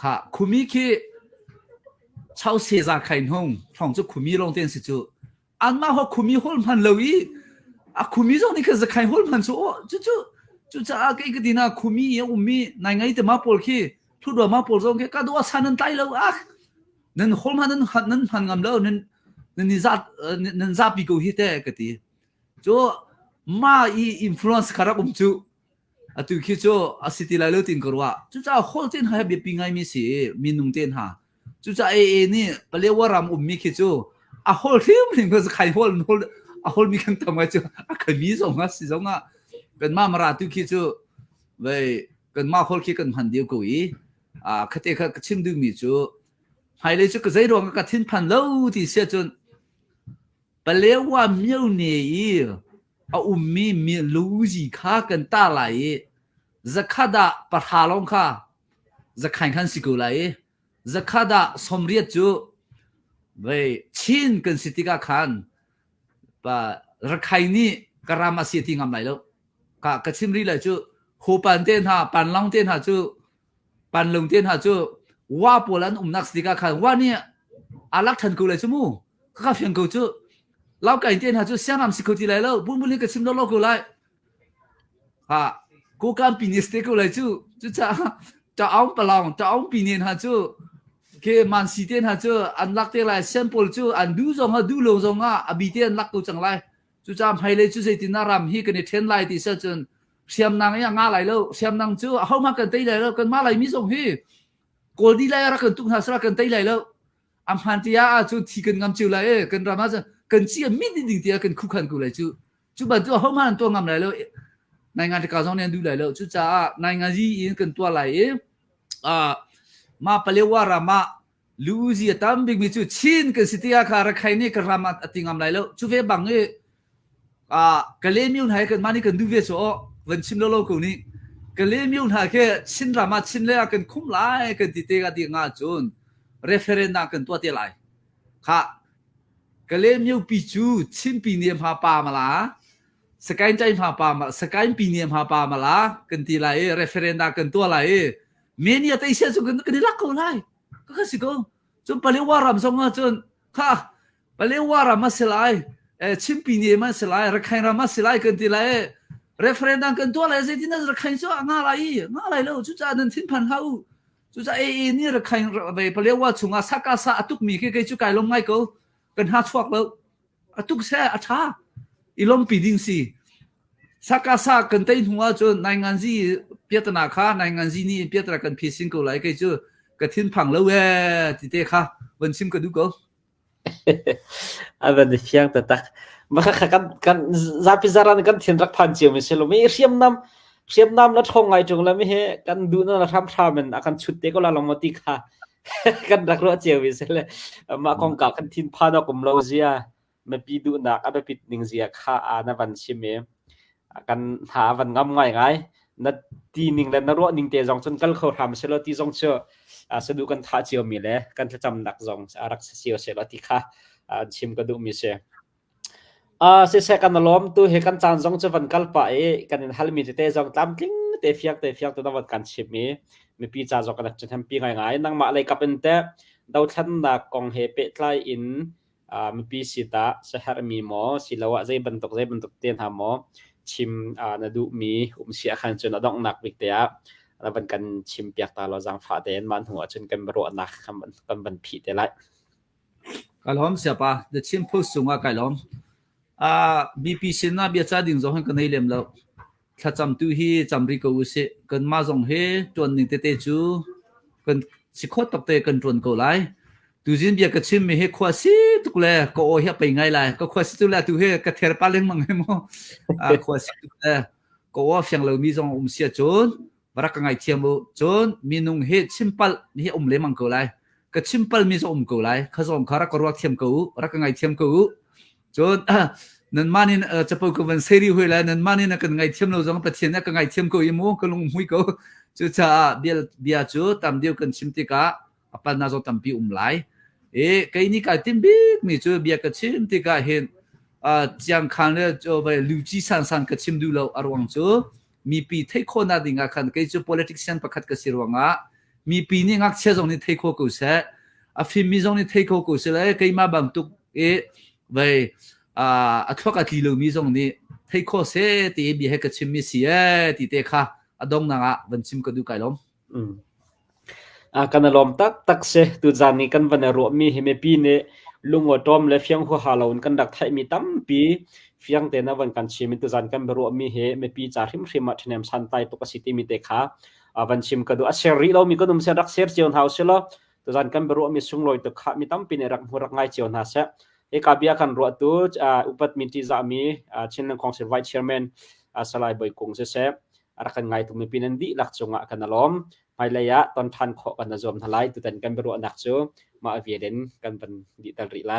ค่ะคุมีคือชาวเสียจากใครห้องท้องจะคุมีลงเต้นสิจูอันมาเขาคุมีฮอลมันเลยคุมีตรงนี้คือจะใครฮอลมันจูจูจะก็ดีนะคุมีมีนายไงแต่มาปอลคือทุกตัวมาปอลตรงแค่ก็ดูว่าสันนันไตแล้วนั่นฮอลมันนั่นพันงามแล้วนั่นนิจับปีกูฮิตเต้ก็ดีจูมาอินฟลูเอนซ์คาราบุมจูตุคิดจูสิติลายเลตินกรัวจูจะฮอลเต้นหายแบบปีไงมีสิมีนุ่งเต้นหาจูจะนี่เปลี่ยนว่ารำมีคิดจูฮอลที่มันก็จะใครฮอลฮอลมีกันทำไมจูเคยมีส่งสิส่งกันมาราตุคิดจูเว้ยกันมาฮอลคิดกันพันเดียวกูคดีก็ชิมดูมีจูให้เลยจูก็ใจร้อนก็ทิ้งพันเล่าที่เสียจนเปลี่ยนว่ามีเนี่ยมีรู้จีข้ากันตาไหลจะข้าด่าประหารลงข้าจะขันขันสิกูไหลจะข้าด่าสมเรียจูเว้ยชินกันสิติกาขันปะรักใครนี่กรามาเสียทิ้งอะไรแล้วก็ชิมรีเลยจูหูปันเต้นหาปันลองเต้นหาจูปันลงเต้นหาจูว่าโบราณนักสติกาขันว่าเนี่ยอารักทันกูเลยจูมูข้าเพียงกูจูเราไก่เต้นหาจูเสียงนำสิกูที่ไรแล้วบุ้มบุ้มนี่ก็ชิมโลกูเลยกูการปีนี้สเต็กกูเลยจูจะเอาปลองจะเอาปีนี้หาจูเคมันสีเต้นหาจูอันลักเตไรเซมเปิลจูอันดูจงดูลงจงอบีเต้นลักกูจังไรจูจำไฮเลยจูเซตินารำฮีกันในเทนไลที่เสจนเสียมนางยังงาไรแล้วเสียมนางจูเขามากันตีไรแล้วกันมาไรมิส่งฮีโกลดีไรรักกันตุ้งหาสระกันตีไรแล้วอัมพันติยาจูที่กันงามจูไรกันรามาจะกันเชี่ยมิดดิ่งที่กันคุกขันกูเลยจูบันจูเขามาตัวงามไรแล้วในงานที่การส่งเนี่ยดูไรแล้วจูจ้าในงานที่ยินกันตัวไรมาเปลี่ยนว่ารามาลูซีตั้มบิ๊กมิจูชินกันสิที่อาคาร์ใครเนี่ยกันรามาติงามไรแล้วจูเวบังกะเลมิวน์ให้กันมานี่กันดูเวชโอวันชิมโลกูนี่กะเลมิวน์ให้แค่ชินรามาชินเลยกันคุ้มไล่กันติเตกันดีงาจูนเรฟเฟรนดังกันตัวเตไลค่ะกะเลมิวปิจูชิมปีเนียมพาปามาลาสกายใจพาปามาสกายปีเนียมพาปามาลากันตีไลเรฟเฟรนดังกันตัวไลเมียนี่แต่เสียจูกันกันรักกูไลก็สิกูจนเปลี่ยนว่ารำสงจนค่ะเปลี่ยนว่ารามาสลายชิมปีนี้มาสลายรักใครรามาสลายกันทีไรเรฟเฟรนดังกันตัวอะไรสิที่นั่นรักใครชั่วง่ายแล้วจุดจ้านั่นทิ้งพันเขาจุดจ้านี่รักใครไปเปลี่ยนว่าชุงอาสักกาสะตุกมีแค่จุดไก่ลมไงกูกันหาชวกแล้วตุกเสียอาชาอีลมปีดิ้งสิสักกาสะกันเต้นหัวจนในงานที่เปียตนาคาในงานที่นี่เปียตนากันพิสิงกูไหลแค่จุดกันทิ้งพังแล้วที่เตะค่ะวันชิมกันดูกูada di siang tetak maka kan zapi zaran kan thinrak phan chiu mi selo mi riam nam la thongai chung la mi he kan du na la tham men akan chutte ko la longoti kha kan rak ro chiu mi sele ma kong ka kan thin pha na kum lo zia me pi du na ka pit ning zia kha ana van chime akan tha van ngam ngai na ti ning la na ro ning te jong chun kal kho tham selo ti jong choสะดุกันท่าเจียวมีเลยกันจะจำหนักจงอารักเสียวเสลติค่ะชิมกระดูมีเสเสียกันล้อมตัวเหกันจานจงจะวันกัลปะกันฮัลมีเตจงตามกิ้งเตฟียกตัวนั้นวันกันชิมมีปีจ่าจงกันจะทำปีง่ายนั่งมาอะไรกับเป็นเตะดาวทันนักกองเฮเปตไลอินมีปีสิตาเสหรมีหมอสิลาวะใจบรรทุกเตียนหาหมอชิมนาดูมีเสียขันจนดองหนักวิกเตะแล้วมันกันชิมเปียกตาเราจังฝาเดนมันหัวจนกันบรัวนักกันบันผีได้ไรก็ล้อมเสียป่ะเดี๋ยวชิมพูดสูงว่าไก่ล้อมมีปีเชน่าเบียจ้าดิ่งจงให้กันให้เลี้ยมแล้วถ้าจำตู้ฮีจำริโกอุเสกันมาจงเฮจวนหนึ่งเตจูกันสิโคตตกเตกันจวนกูไลดูจินเบียก็ชิมมีเฮขวาสิตุกเลยก็โอ้ยไปไงไรก็ขวาสิตุกเลยตู้เฮก็เทร์ปาเล้งมังเฮโมขวาสิตุกเลยก็ว่าเฟียงเรามีจงเสียจนรักง่ายเทียมจนมีนุ่งเฮชิมปัลนี่เลมังกูไลก็ชิมปัลมีจงกูไลข้าจงขารักรักเทียมกูรักง่ายเทียมกูจนนั่นมานี่จะพูดกันเสรีหัวเลยนั่นมานี่นักง่ายเทียมเราจงประเทศนักง่ายเทียมกูยิ่งมั่วก็ลงหุ้ยกูจุดจะเบียจุดตามเดียวกันชิมติกาapa na zo tampi umlai kai ni ka timbik mi chu bia ka chim ti ka hen jiang khan le jo bai lu ji san ka chim du lo arwang chu mi pi thai kho na dinga khan kai chu politician pakhat ka sirwanga มีปีนี้งักเชื่อตรงนี้เทโคกุเสอฟิมีตรงนี้เทโคกุเสเลยก็มาบางตุกไปทวกตีลูมีตรงนี้เทโคเสตีบีให้กับชิมมิเสียตีเตค่ะดงนังวันชิมก็ดูไกลล้มกันลมตักเสตุจานี่กันวันรัวมีเฮเมปีเนลุงอดอมเลฟียงหัวฮาลาวนกันดักไทยมีตั้มปีฟียงเตนะวันกันชิมตุจานกันรัวมีเฮเมปีจาริมริมัดเนมสันไตตุกสิติมีเตค่ะวันชิมก็ดูเชอรี่เรามีก็นุ่มเสรักเสียเจียนเฮาส์ละตุจานกันรัวมีสุงลอยตุกมีตั้มปีเนรักหัวรักง่ายเจียนฮาส์เอกาเบียกันรัวตุอุปัตมิติจามีเช่นของเซอร์ไวเชอร์แมนสลายบ่อยคงเสรักง่ายตุมีปีนันดีลักจงะกันลมไม่เลยะตอนทันขอกันนะจอมทลายตุตันกันบรัวนักโจมาเวียนกันเป็นดิตาริไล